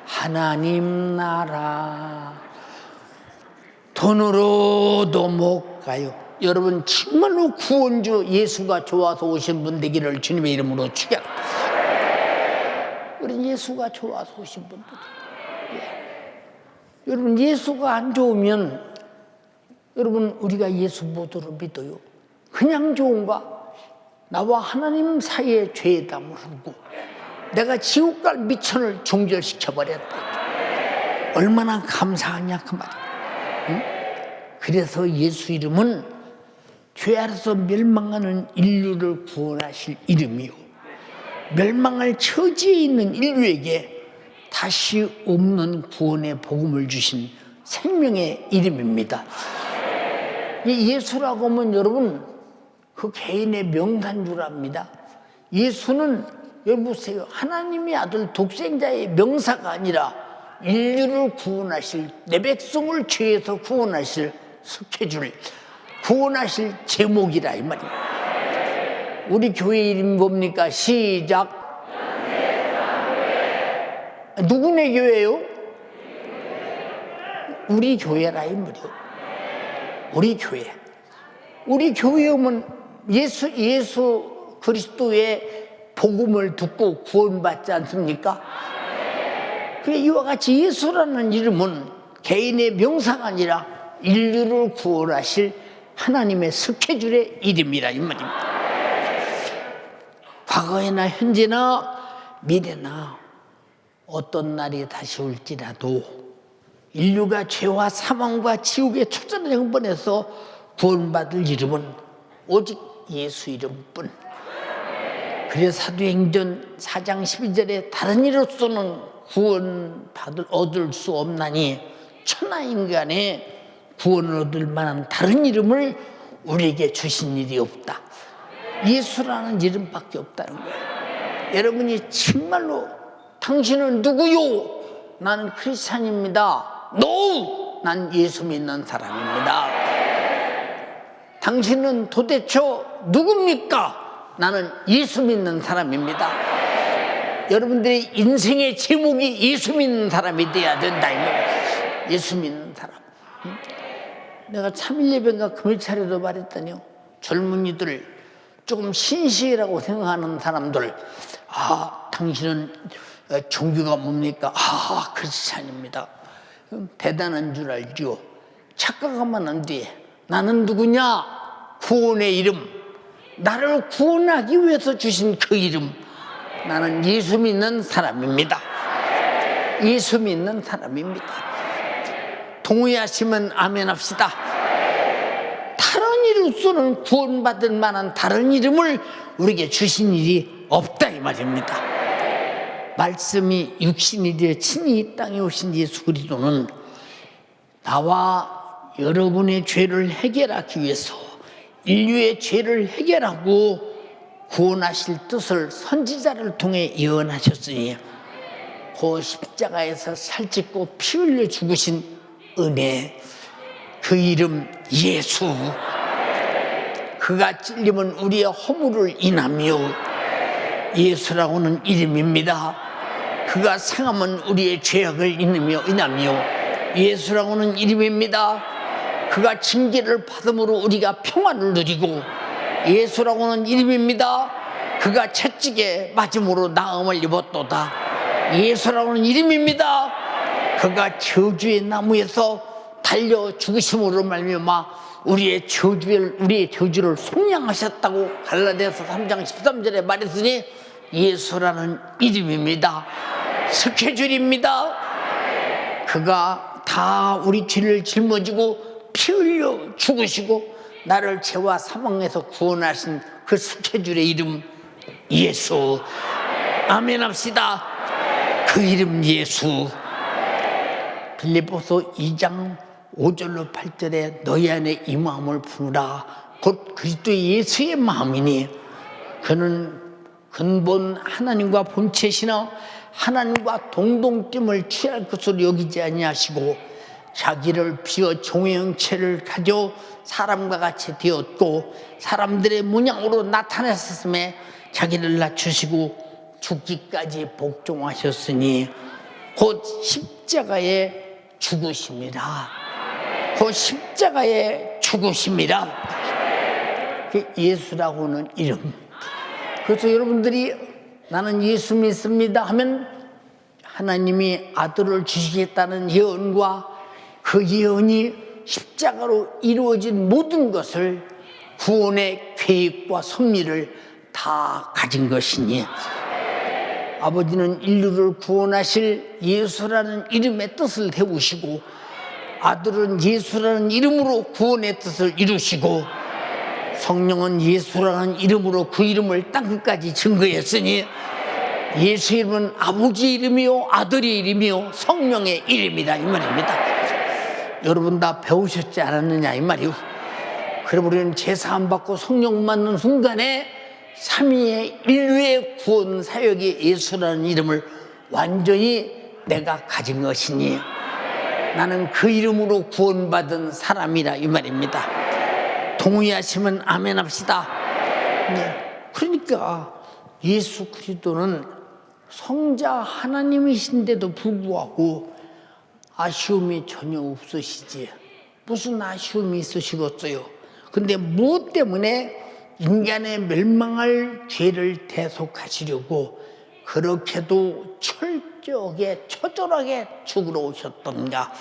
하나님 나라. 돈으로도 못 가요. 여러분 정말로 구원주 예수가 좋아서 오신 분 되기를 주님의 이름으로 축약합니다. 우리 예수가 좋아서 오신 분들. 예. 여러분 예수가 안 좋으면 여러분 우리가 예수 모두를 믿어요. 그냥 좋은가? 나와 하나님 사이에 죄담을 하고 내가 지옥 갈 미천을 종결시켜버렸다. 얼마나 감사하냐 그 말이야. 응? 그래서 예수 이름은 죄 아래서 멸망하는 인류를 구원하실 이름이요, 멸망할 처지에 있는 인류에게 다시 없는 구원의 복음을 주신 생명의 이름입니다. 이 예수라고 하면 여러분 그 개인의 명사인 줄 압니다. 예수는 여러분 보세요. 하나님의 아들 독생자의 명사가 아니라 인류를 구원하실, 내 백성을 죄에서 구원하실 스케줄, 구원하실 제목이라 이 말입니다. 우리 교회 이름이 뭡니까? 시작. 누구네 교회요? 우리 교회라 이 말이요. 우리 교회. 우리 교회 오면 예수 그리스도의 복음을 듣고 구원받지 않습니까? 그래, 이와 같이 예수라는 이름은 개인의 명사가 아니라 인류를 구원하실 하나님의 스케줄의 이름이라 이 말입니다. 과거에나 현재나 미래나 어떤 날이 다시 올지라도 인류가 죄와 사망과 지옥의 초전의 형벌에서 구원받을 이름은 오직 예수 이름뿐. 그래서 사도행전 4장 12절에 다른 이로서는 얻을 수 없나니 천하인간의 구원을 얻을 만한 다른 이름을 우리에게 주신 일이 없다. 예수라는 이름밖에 없다는 거예요. 여러분이 정말로 당신은 누구요? 나는 크리스찬입니다. No! 난 예수 믿는 사람입니다. 당신은 도대체 누굽니까? 나는 예수 믿는 사람입니다. 여러분들의 인생의 제목이 예수 믿는 사람이 돼야 된다. 예수 믿는 사람. 내가 3일 예배인가 금요 차례도 말했더니요, 젊은이들 조금 신시라고 생각하는 사람들, 당신은 종교가 뭡니까? 크리스찬입니다. 대단한 줄 알죠. 착각하면 안 돼. 나는 누구냐? 구원의 이름, 나를 구원하기 위해서 주신 그 이름. 나는 예수 믿는 사람입니다. 예수 믿는 사람입니다. 동의하시면 아멘 합시다. 다른 이로서는 구원받을 만한 다른 이름을 우리에게 주신 일이 없다 이 말입니다. 말씀이 육신이 되어 친히 이 땅에 오신 예수 그리스도는 나와 여러분의 죄를 해결하기 위해서 인류의 죄를 해결하고 구원하실 뜻을 선지자를 통해 예언하셨으니 그 십자가에서 살찢고 피 흘려 죽으신 은혜, 그 이름 예수, 그가 찔림은 우리의 허물을 인하며 예수라고는 이름입니다. 그가 상함은 우리의 죄악을 인하며 예수라고는 이름입니다. 그가 징계를 받음으로 우리가 평안을 누리고 예수라고는 이름입니다. 그가 채찍에 맞음으로 나음을 입었도다. 예수라고는 이름입니다. 그가 저주의 나무에서 달려 죽으심으로 말미암아 우리의 저주를 속량하셨다고 갈라디아서 3장 13절에 말했으니 예수라는 이름입니다. 스케줄입니다. 그가 다 우리 죄를 짊어지고 피 흘려 죽으시고 나를 죄와 사망에서 구원하신 그 스케줄의 이름 예수. 아멘 합시다. 그 이름 예수. 빌립보서 2장 5절로 8절에 너희 안에 이 마음을 품으라. 곧 그리스도의 예수의 마음이니 그는 근본 하나님과 본체시나 하나님과 동동됨을 취할 것으로 여기지 아니하시고 자기를 비워 종의 형체를 가져 사람과 같이 되었고 사람들의 문양으로 나타났음에 자기를 낮추시고 죽기까지 복종하셨으니 곧 십자가에 죽으심이라. 곧 십자가에 죽으심이라. 예수라고는 이름. 그래서 여러분들이 나는 예수 믿습니다 하면 하나님이 아들을 주시겠다는 예언과 그 예언이 십자가로 이루어진 모든 것을 구원의 계획과 섭리를 다 가진 것이니 아버지는 인류를 구원하실 예수라는 이름의 뜻을 세우시고 아들은 예수라는 이름으로 구원의 뜻을 이루시고 성령은 예수라는 이름으로 그 이름을 땅끝까지 증거했으니 예수 이름은 아버지 이름이요 아들의 이름이요 성령의 이름이다 이 말입니다. 여러분 다 배우셨지 않았느냐 이 말이요. 그럼 우리는 제사함 받고 성령 받는 순간에 삼위의 인류의 구원 사역이 예수라는 이름을 완전히 내가 가진 것이니 나는 그 이름으로 구원받은 사람이라 이 말입니다. 동의하시면 아멘 합시다. 네. 그러니까 예수 그리스도는 성자 하나님이신데도 불구하고 아쉬움이 전혀 없으시지. 무슨 아쉬움이 있으시겠어요? 근데 무엇 때문에 인간의 멸망할 죄를 대속하시려고 그렇게도 철저하게 처절하게 죽으러 오셨던가?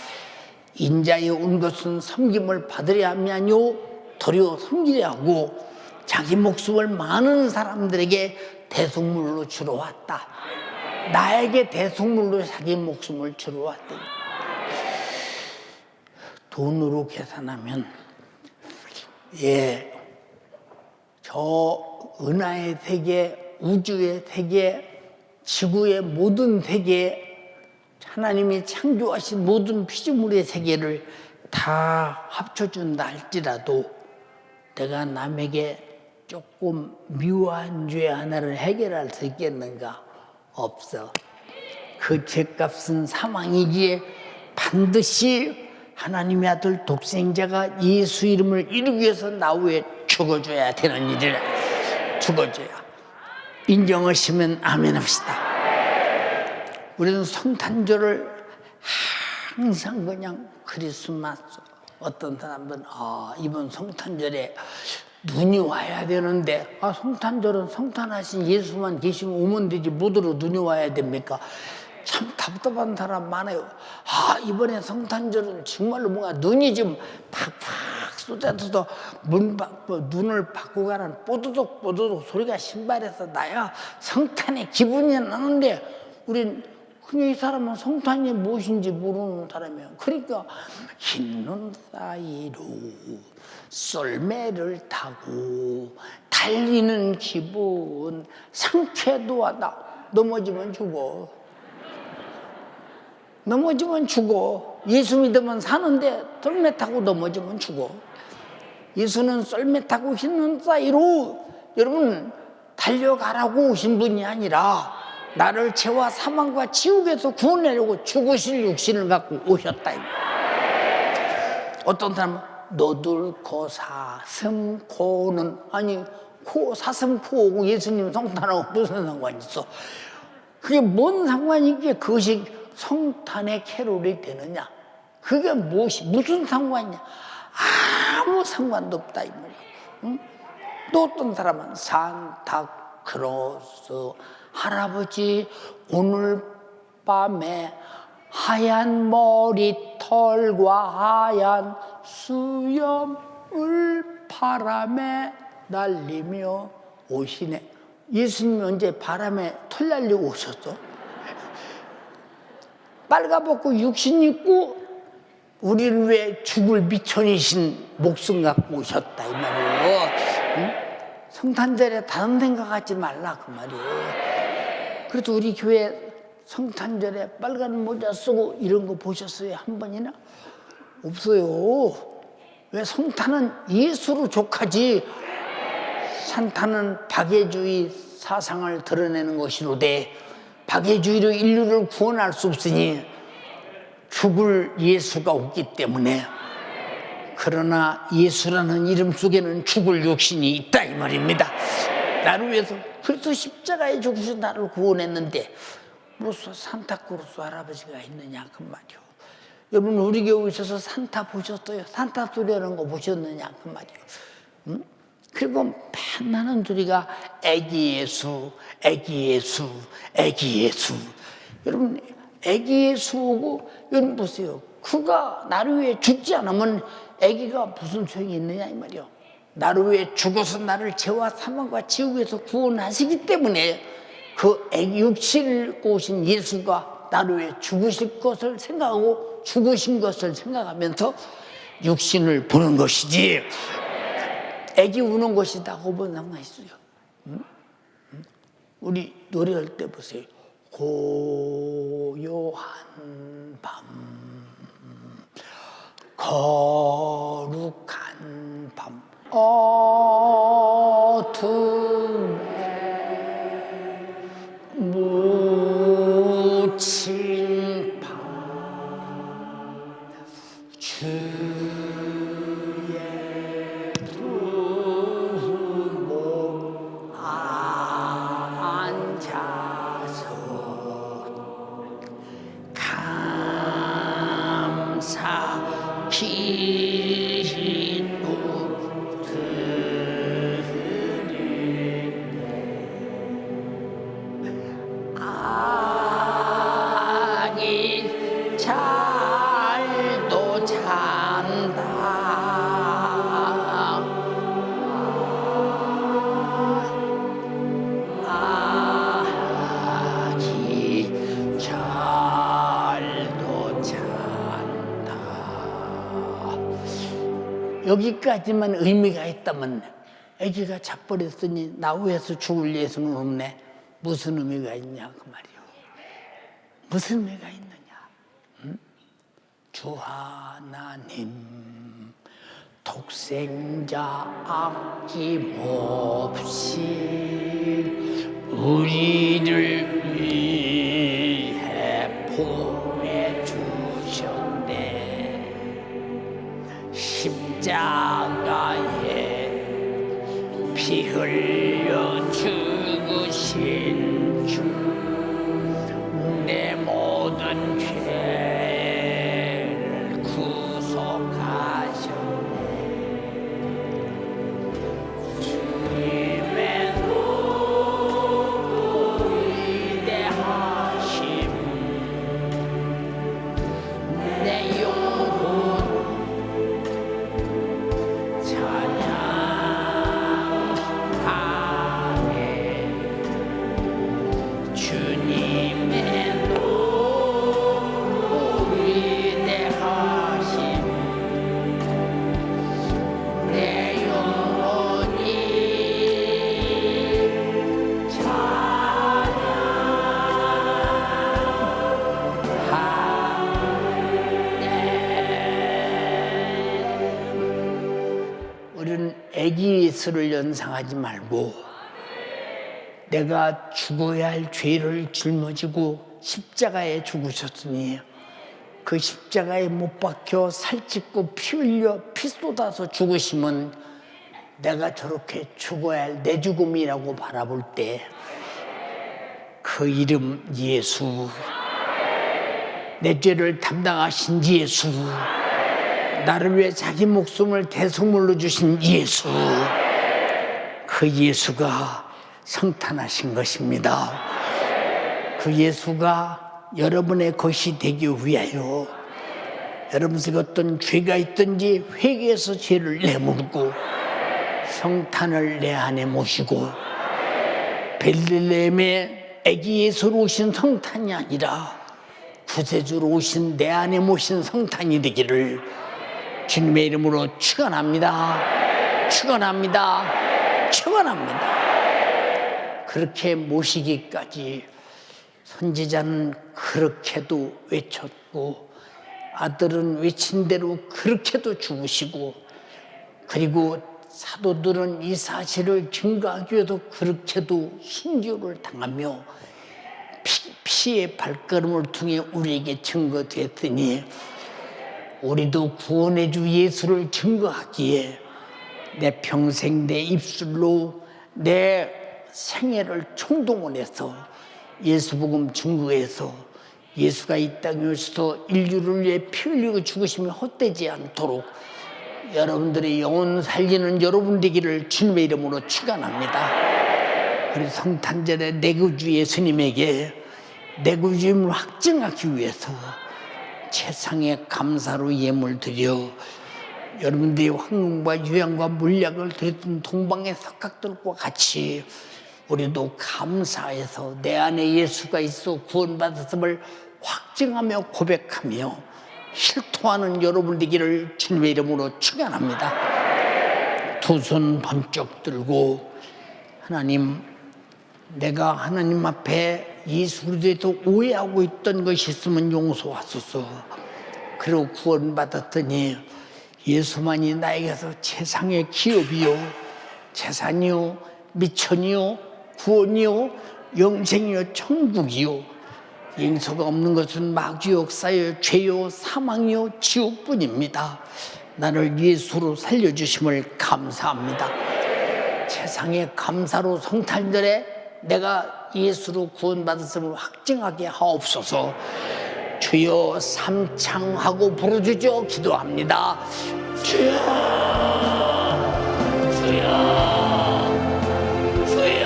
인자에 온 것은 섬김을 받으려 함이 아니오 도리어 섬기려 하고 자기 목숨을 많은 사람들에게 대속물로 주러 왔다. 나에게 대속물로 자기 목숨을 주러 왔다. 돈으로 계산하면 저 은하의 세계, 우주의 세계, 지구의 모든 세계, 하나님이 창조하신 모든 피조물의 세계를 다 합쳐준다 할지라도 내가 남에게 조금 미워한 죄 하나를 해결할 수 있겠는가? 없어. 그 죄값은 사망이기에 반드시 하나님의 아들 독생자가 예수 이름을 이루기 위해서 나 위에 죽어줘야 되는 일이라. 죽어줘야. 인정하시면 아멘 합시다. 우리는 성탄절을 항상 그냥 크리스마스, 어떤 사람들은 이번 성탄절에 눈이 와야 되는데 성탄절은 성탄하신 예수만 계시면 오면 되지 뭐더러 눈이 와야 됩니까? 참 답답한 사람 많아요. 이번에 성탄절은 정말로 뭔가 눈이 좀 팍팍 쏟아져서 눈을 받고 가는 뽀드득 소리가 신발에서 나야 성탄의 기분이 나는데 우린 그냥 이 사람은 성탄이 무엇인지 모르는 사람이에요. 그러니까 흰눈 사이로 썰매를 타고 달리는 기분 상쾌도 하다. 넘어지면 죽어. 예수 믿으면 사는데 썰매 타고 넘어지면 죽어. 예수는 썰매 타고 흰눈 사이로 여러분 달려가라고 오신 분이 아니라 나를 죄와 사망과 지옥에서 구원하려고 죽으실 육신을 갖고 오셨다. 어떤 사람은 너들코 사슴코는, 아니 코, 사슴코하고 예수님 성탄하고 무슨 상관이 있어? 그게 뭔 상관이기에 그것이 성탄의 캐롤이 되느냐? 그게 무슨 상관이냐? 아무 상관도 없다 이 말이야. 응? 또 어떤 사람은 산타크로스 할아버지 오늘 밤에 하얀 머리털과 하얀 수염을 바람에 날리며 오시네. 예수님이 언제 바람에 털 날리고 오셨어? 빨가벗고 육신 입고 우리를 위해 죽을 미천이신 목숨 갖고 오셨다 이 말이에요. 응? 성탄절에 다른 생각하지 말라 그 말이에요. 그래도 우리 교회 성탄절에 빨간 모자 쓰고 이런 거 보셨어요? 한 번이나? 없어요. 왜? 성탄은 예수로 족하지 산타는 박애주의 사상을 드러내는 것이로되 박애주의로 인류를 구원할 수 없으니 죽을 예수가 없기 때문에, 그러나 예수라는 이름 속에는 죽을 육신이 있다 이 말입니다. 나를 위해서 그래서 십자가에 죽으셔서 나를 구원했는데 무슨 산타크로스 할아버지가 있느냐 그 말이요. 여러분 우리 교회 오셔서 산타 보셨어요? 산타 소리하는 거 보셨느냐 그 말이요. 응? 그리고 맨날 소리가 애기 예수, 애기 예수, 애기 예수. 여러분 애기 예수고, 여러분 보세요. 그가 나를 위해 죽지 않으면 애기가 무슨 소용이 있느냐 이 말이요. 나를 위해 죽어서 나를 죄와 사망과 지옥에서 구원하시기 때문에 그 애기 육신을 꼬신 예수가 나를 위해 죽으실 것을 생각하고 죽으신 것을 생각하면서 육신을 보는 것이지, 애기 우는 것이다 고본 상관 있어요. 응? 우리 노래할 때 보세요. 고요한 밤, 거룩한 밤, 어둠에 묻힌 밤, 주의 두목 앉아서 감사 기도 드리네. 아기 잘도 잔다. 아기 잘도 잔다. 여기까지만 의미가 있다면 아기가 자버렸으니 나 위해서 죽을 예수는 없네. 무슨 의미가 있냐 그 말이요. 무슨 의미가 있느냐? 응? 주 하나님 독생자 아낌없이 우리를 위해 보내주셨네. 십자가에 피 흘려 죽으신 주, 내 모든 죄를 구속하셨네. 주님의 위대하심, 내 영혼 찬양하네. 주님의 우리는 애기 예수를 연상하지 말고 내가 죽어야 할 죄를 짊어지고 십자가에 죽으셨으니 그 십자가에 못 박혀 살찢고 피 흘려 피 쏟아서 죽으시면 내가 저렇게 죽어야 할 내 죽음이라고 바라볼 때 그 이름 예수, 내 죄를 담당하신 예수, 나를 위해 자기 목숨을 대속물로 주신 예수, 그 예수가 성탄하신 것입니다. 그 예수가 여러분의 것이 되기 위하여 여러분 속에 어떤 죄가 있든지 회개해서 죄를 내몰고 성탄을 내 안에 모시고 베들레헴에 아기 예수로 오신 성탄이 아니라 구세주로 오신 내 안에 모신 성탄이 되기를 주님의 이름으로 축원합니다. 축원합니다. 축원합니다. 그렇게 모시기까지 선지자는 그렇게도 외쳤고 아들은 외친 대로 그렇게도 죽으시고 그리고 사도들은 이 사실을 증거하기 위해서 그렇게도 순교를 당하며 피의 발걸음을 통해 우리에게 증거됐으니 우리도 구원의 주 예수를 증거하기에 내 평생 내 입술로 내 생애를 총동원해서 예수복음 증거해서 예수가 이 땅에 오셔서 인류를 위해 피 흘리고 죽으시며 헛되지 않도록 여러분들의 영혼 살리는 여러분 되기를 주님의 이름으로 축원합니다. 그래서 성탄절에 내 구주 예수님에게 내 구주임을 확증하기 위해서 최상의 감사로 예물 드려 여러분들이 황금과 유향과 물약을 드렸던 동방의 석학들과 같이 우리도 감사해서 내 안에 예수가 있어 구원받았음을 확증하며 고백하며 실토하는 여러분 되기를 주님의 이름으로 축원합니다. 두 손 번쩍 들고 하나님, 내가 하나님 앞에 예수에 대해서 오해하고 있던 것이 있으면 용서하소서. 그리고 구원받았더니 예수만이 나에게서 최상의 기업이요 재산이요 미천이요 구원이요 영생이요 천국이요 용서가 없는 것은 마귀 역사요 죄요 사망이요 지옥뿐입니다. 나를 예수로 살려주심을 감사합니다. 세상의 감사로 성탄절에 내가 예수로 구원받았음을 확증하게 하옵소서. 주여 삼창하고 부르짖어 기도합니다. 주여 주여 주여.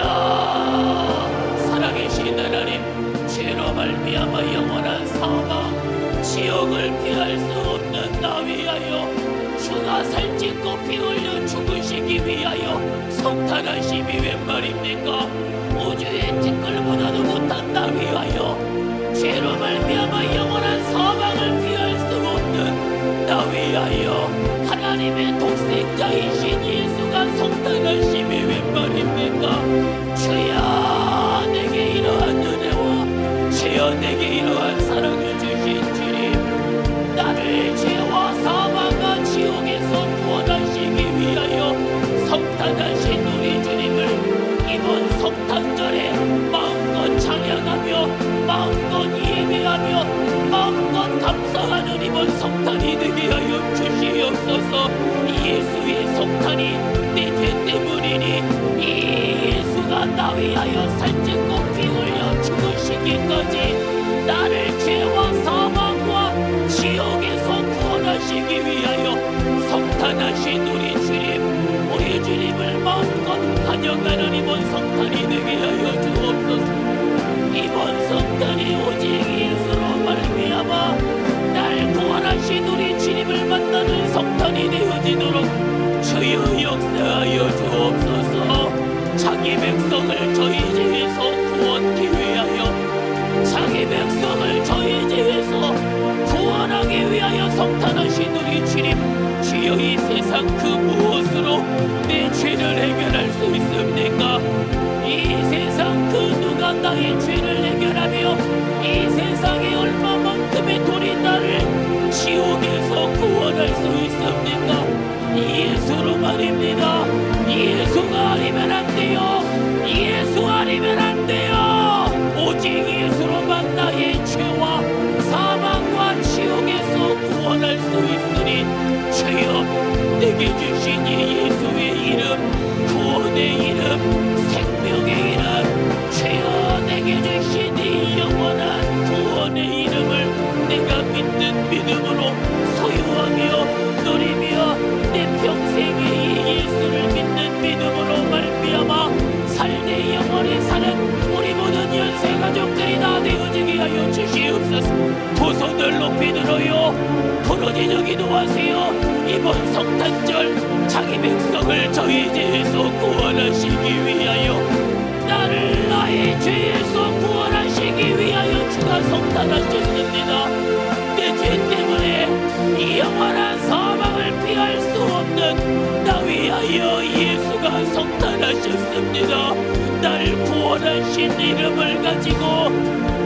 살아계신 하나님, 죄로 말미암아 영원한 사망 지옥을 피할 수 없는 나 위하여 주가 살찐고 피 흘려 죽으시기 위하여 성탄하심이 웬 말입니까? 우주의 티끌보다도 못한 나 위하여 죄로 말미암아 영원한 사망을 피할 수 없는 나 위하여 하나님의 독생자이신 예수가 성탄하심이 웬 말입니까? 주여 내게 이러한 은혜와 주여 내게 이러한 사랑을 주신 주님, 나를 죄와 사망과 지옥에서 구원하시기 위하여 성탄하신 우리 주님을 이번 성탄절에 마음껏 찬양하며 마음껏 예배하며 마음껏 감사하는 이번 성탄이 되게 하여 주시옵소서. 예수의 성탄이 내 죄 때문이니 이 예수가 나 위하여 살찐고 피 흘려 죽으시기까지 나를 죄와 사망과 지옥에서 구원하시기 위하여 성탄하신 우리 주님, 우리 주님을 마음껏 환영하는 이번 성탄이 되게 하여 주옵소서. 이번 성탄이 오직 예수로 말미암아 날 구원하신 우리 주님을 만나는 성탄이 되어지도록 주여 역사하여 주옵소서. 자기 백성을 저희 죄에서 구원하기 위하여 자기 백성을 저희 죄에서 구원하기 위하여 성탄하신 우리 주님, 주여 이 세상 그 무엇으로 내 죄를 해결할 수 있습니까? 이 세상 그 누가 나의 죄를 해결하며 이 세상에 얼마만큼의 돈이 나를 지옥에서 구원할 수 있습니까? 예수로 말입니다. 예수가 아니면 안 돼요. 예수 아니면 안 돼요. 구원할 수 있으니 주여 내게 주신 이 예수의 이름, 구원의 이름, 생명의 이름, 주여 내게 주신 이 영원한 구원의 이름을 내가 믿는 믿음으로 소유하며 누리며 내 평생에 이 예수를 믿는 믿음으로 말미암아 살내 영원히 사는 우리 모든 연세 가족들이 다 되어지게 하여 주시옵소서. 두 손을 높이 들어요 부르짖어 기도하세요. 이번 성탄절 자기 백성을 저희 죄에서 구원하시기 위하여, 나를 나의 죄에서 구원하시기 위하여 주가 성탄하셨습니다. 내 죄 때문에 이 영원한 사망을 피할 수 없는 나 위하여 예수가 성탄하셨습니다. 날 구원하신 이름을 가지고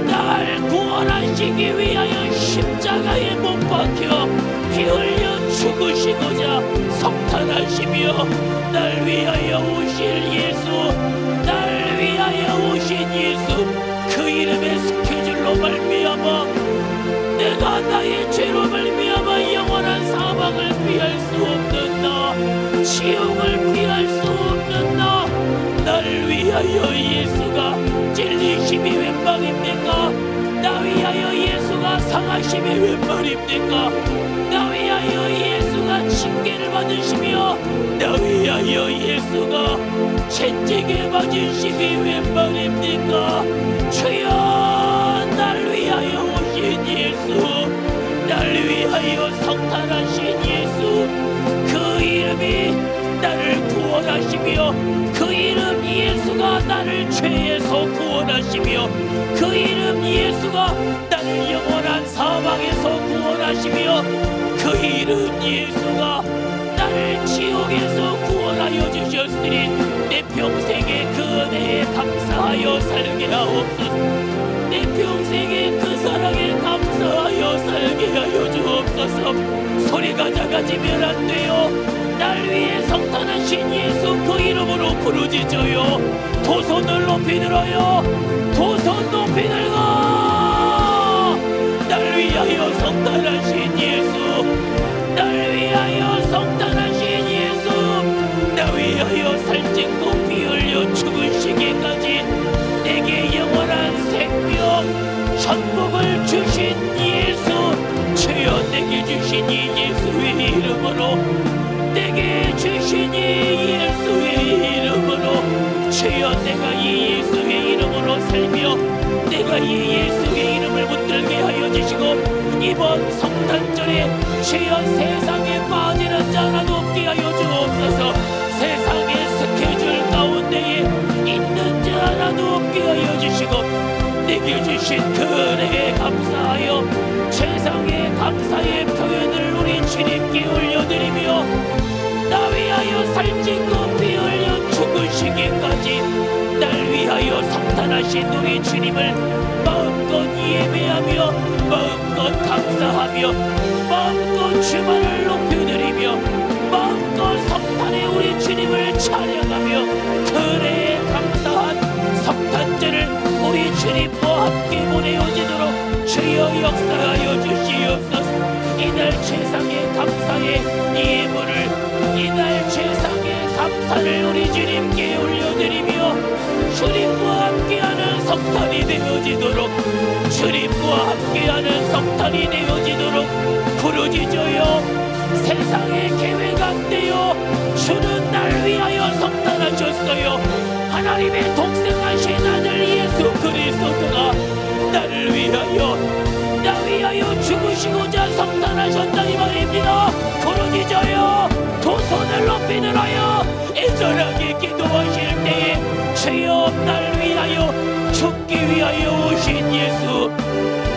날 구원하시기 위하여 십자가에 못 박혀 피 흘려 죽으시고자 성탄하시며 날 위하여 오실 예수, 날 위하여 오신 예수, 그 이름의 스케줄로 말미암아 내가 나의 죄로 말미암아 영원한 사망을 피할 수 없는 나, 지옥을 피할 수 없는 나, 날 위하여 예수가 찔리심이 웬 말입니까? 나 위하여 예수가 상하심이 웬 말입니까? 나 위하여 예수가 징계를 받으시며 나 위하여 예수가 채찍에 맞으심이 웬 말입니까? 주여 날 위하여 오신 예수, 날 위하여 성탄하신 예수, 그 이름이 나를 구원하시며 그 이름 예수가 나를 죄에서 구원하시며 그 이름 예수가 나를 영원한 사망에서 구원하시며 그 이름 예수가 나를 지옥에서 구원하여 주셨으니 내 평생에 그 은혜에 감사하여 살게 하옵소서. 내 평생에 그 사랑에 감사하여 살게 하여 주옵소서. 소리가 작아지면 안 돼요. 날 위해 성탄하신 예수 그 이름으로 부르짖어요. 두 손을 높이 들어요. 두 손 높이 들고 날 위하여 성탄하신 예수, 날 위하여 성탄하신 예수, 나 위하여 살찐고 피 흘려 죽으시기까지 내게 영원한 생명 천국을 주신 예수, 주여 내게 주신 이 예수의 이름으로, 내게 주신 이 예수의 이름으로, 주여 내가 이 예수의 이름으로 살며 내가 이 예수의 이름을 붙들게 하여 주시고 이번 성탄절에 주여 세상에 빠지는 자 하나도 없게 하여 주옵소서. 세상의 스케줄 가운데에 있는 자 하나도 없게 하여 주시고 내게 주신 그 은혜에 감사하여 최상의 감사의 표현을 우리 주님께 올려드리며 나 위하여 살찐고 피 흘려 죽으시기까지 날 위하여 성탄하신 우리 주님을 마음껏 예배하며 마음껏 감사하며 마음껏 주만을 높여드리며 마음껏 성탄의 우리 주님을 찬양하며 그래에 감사한 성탄절을 우리 주님과 함께 보내어지도록 주여 역사하여 주시옵소서. 이날 최상의 감사의 예물을, 이날 최상의 감사를 우리 주님께 올려드리며 주님과 함께하는 성탄이 되어지도록, 주님과 함께하는 성탄이 되어지도록 부르짖어요. 세상의 계획 안 돼요. 주는 날 위하여 성탄하셨어요. 하나님의 독생하신 아들 예수 그리스도가 나를 위하여, 나 위하여 죽으시고자 성탄하셨다 이 말입니다. 부르짖어요. 두 손을 높이 들어요. 애절하게 기도하실 때에 주여 날 위하여 죽기 위하여 오신 예수,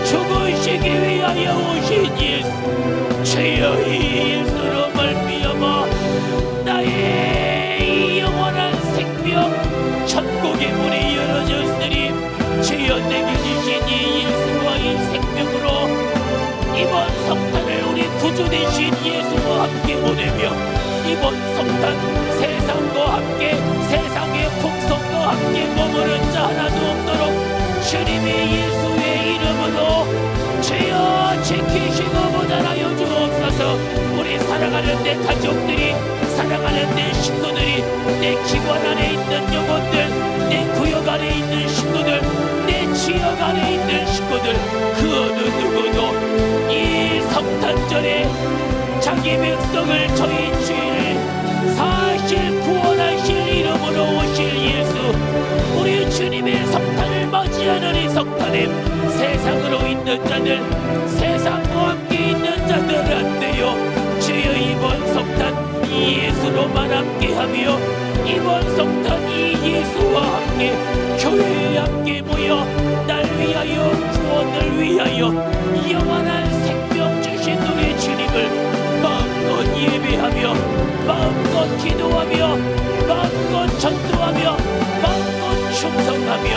죽으시기 위하여 오신 예수, 주여 이 예수로 말미암아 나의 이 영원한 생명 천국의 문이 열어졌으니 주여 내게 주신 이 예수와 이 생명으로 이번 성탄을 우리 구주 되신 예수와 함께 보내며 이번 성탄 세상과 함께 세상의 풍속과 함께 머무른 자 하나도 없도록 주님의 예수의 이름으로 주여 지키시고 보존하여 주옵소서. 내 가족들이, 사랑하는 내 식구들이, 내 기관 안에 있는 영혼들, 내 구역 안에 있는 식구들, 내 지역 안에 있는 식구들, 그 어느 누구도 이 성탄절에 자기 백성을, 저희 죄를 사실 구원하실 이름으로 오실 예수, 우리 주님의 성탄을 맞이하는 이 성탄에 세상으로 있는 자들, 세상과 함께 있는 자들 안 돼요. 주여, 이번 성탄 이 예수로만 함께하며, 이번 성탄 이 예수와 함께 교회에 함께 모여 날 위하여, 구원을 위하여 영원한 생명 주신 우리 주님을 마음껏 예배하며, 마음껏 기도하며, 마음껏 전도하며, 마음껏 충성하며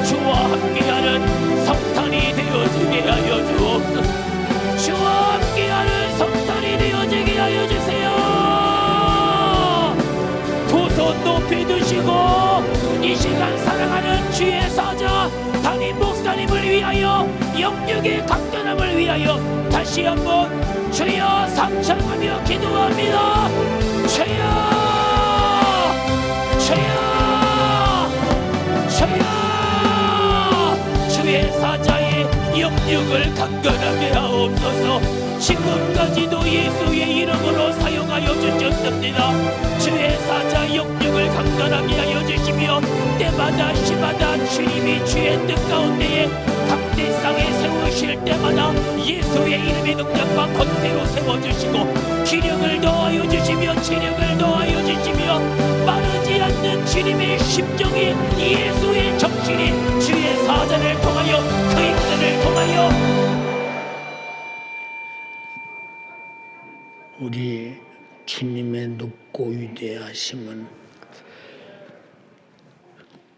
주와 함께하는 성탄이 되어지게 하여 주옵소서. 주와 함께하는 성탄이 되어지게 하여 주세요. 두 손 높이 드시고 이 시간 사랑하는 주의 사자 담임 목사님을 위하여, 영육의 강건함을 위하여 다시 한번 주여 삼창하며 기도합니다. 주여, 주여, 주여, 주의 사자의 영육을 강건하게 하옵소서. 지금까지도 예수의 이름으로 사용하여 주셨습니다. 주의 사자 영육을 강건하게 하여 주시며, 때마다 시마다 주님이 주의 뜻 가운데에 강대상에 세우실 때마다 예수의 이름의 능력과 권세로 세워주시고, 기력을 더하여 주시며 체력을 더하여 주시며, 마르지 않는 주님의 심정이, 예수의 정신이 주의 사자를 통하여, 그 인들을 통하여 우리 주님의 높고 위대하심은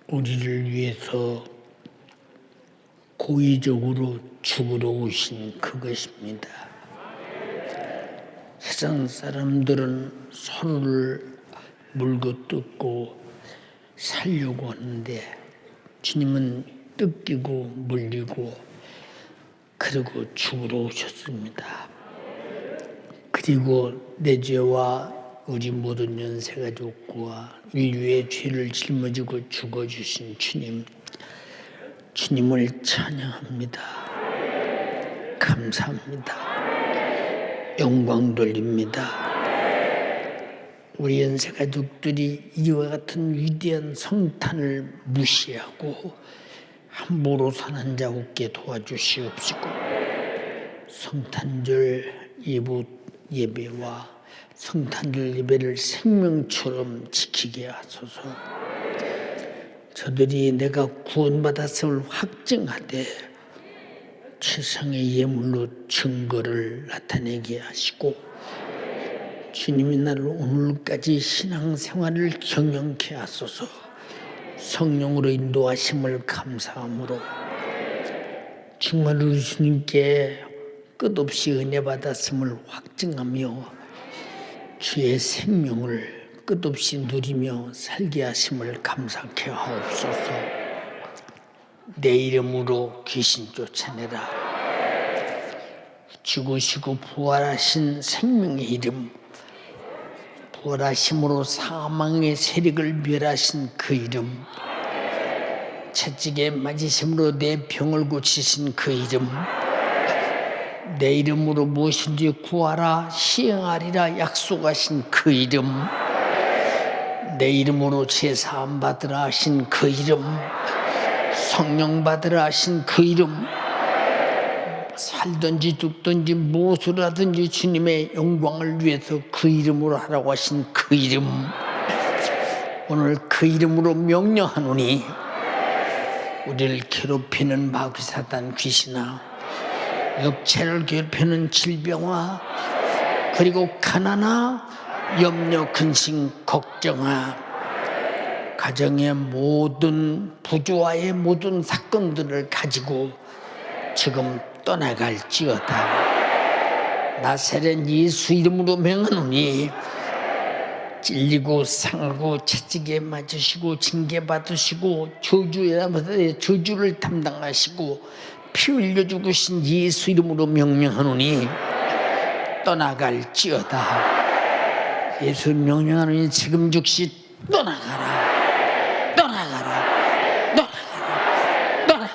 우리를 위해서 고의적으로 죽으러 오신 그것입니다. 세상 사람들은 서로를 물고 뜯고 살려고 하는데, 주님은 뜯기고 물리고 그리고 죽으러 오셨습니다. 그리고 내 죄와 우리 모든 연세가족과 인류의 죄를 짊어지고 죽어주신 주님, 주님을 찬양합니다. 감사합니다. 영광 돌립니다. 우리 연세가족들이 이와 같은 위대한 성탄을 무시하고 함부로 사는 자 없게 도와주시옵시고, 성탄절 예배와 성탄절 예배를 생명처럼 지키게 하소서. 저들이 내가 구원받았음을 확증하되 최상의 예물로 증거를 나타내게 하시고, 주님이 나를 오늘까지 신앙생활을 경영케 하소서. 성령으로 인도하심을 감사함으로 정말 우리 주님께 끝없이 은혜 받았음을 확증하며 주의 생명을 끝없이 누리며 살게 하심을 감사케 하옵소서. 내 이름으로 귀신 쫓아내라. 죽으시고 부활하신 생명의 이름, 부활하심으로 사망의 세력을 멸하신 그 이름, 채찍에 맞으심으로 내 병을 고치신 그 이름, 내 이름으로 무엇인지 구하라 시행하리라 약속하신 그 이름, 내 이름으로 제사함 받으라 하신 그 이름, 성령 받으라 하신 그 이름, 살든지 죽든지 무엇을 하든지 주님의 영광을 위해서 그 이름으로 하라고 하신 그 이름, 오늘 그 이름으로 명령하노니 우리를 괴롭히는 마귀 사단 귀신아, 육체를 괴롭히는 질병아, 그리고 가난아, 염려, 근심, 걱정아, 가정의 모든 부조화의 모든 사건들을 가지고 지금 떠나갈지어다. 나사렛 예수 이름으로 명하노니 찔리고 상하고 채찍에 맞으시고 징계받으시고 저주를 담당하시고 피 흘려 죽으신 예수 이름으로 명령하노니 떠나갈지어다. 예수 명령하노니 지금 즉시 떠나가라. 떠나가라. 떠나가라. 떠나가라.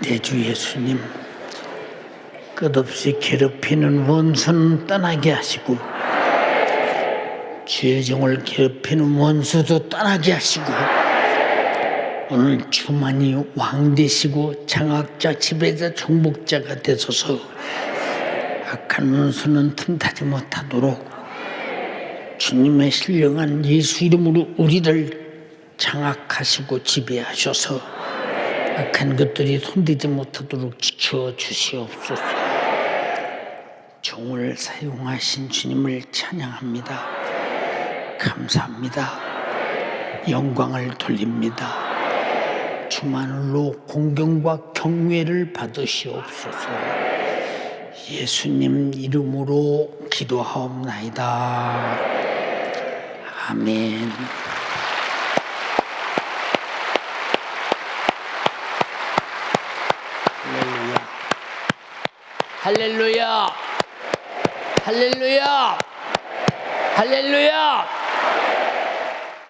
내 주 예수님, 끝없이 괴롭히는 원수는 떠나게 하시고 주의 종을 괴롭히는 원수도 떠나게 하시고 오늘 주만이 왕 되시고 장악자, 지배자, 정복자가 되소서. 악한 원수는 틈타지 못하도록 주님의 신령한 예수 이름으로 우리를 장악하시고 지배하셔서 악한 것들이 손대지 못하도록 지켜주시옵소서. 종을 사용하신 주님을 찬양합니다. 감사합니다. 영광을 돌립니다. 주만으로 공경과 경외를 받으시옵소서. 예수님 이름으로 기도하옵나이다. 아멘. 할렐루야. 할렐루야. 할렐루야. 할렐루야.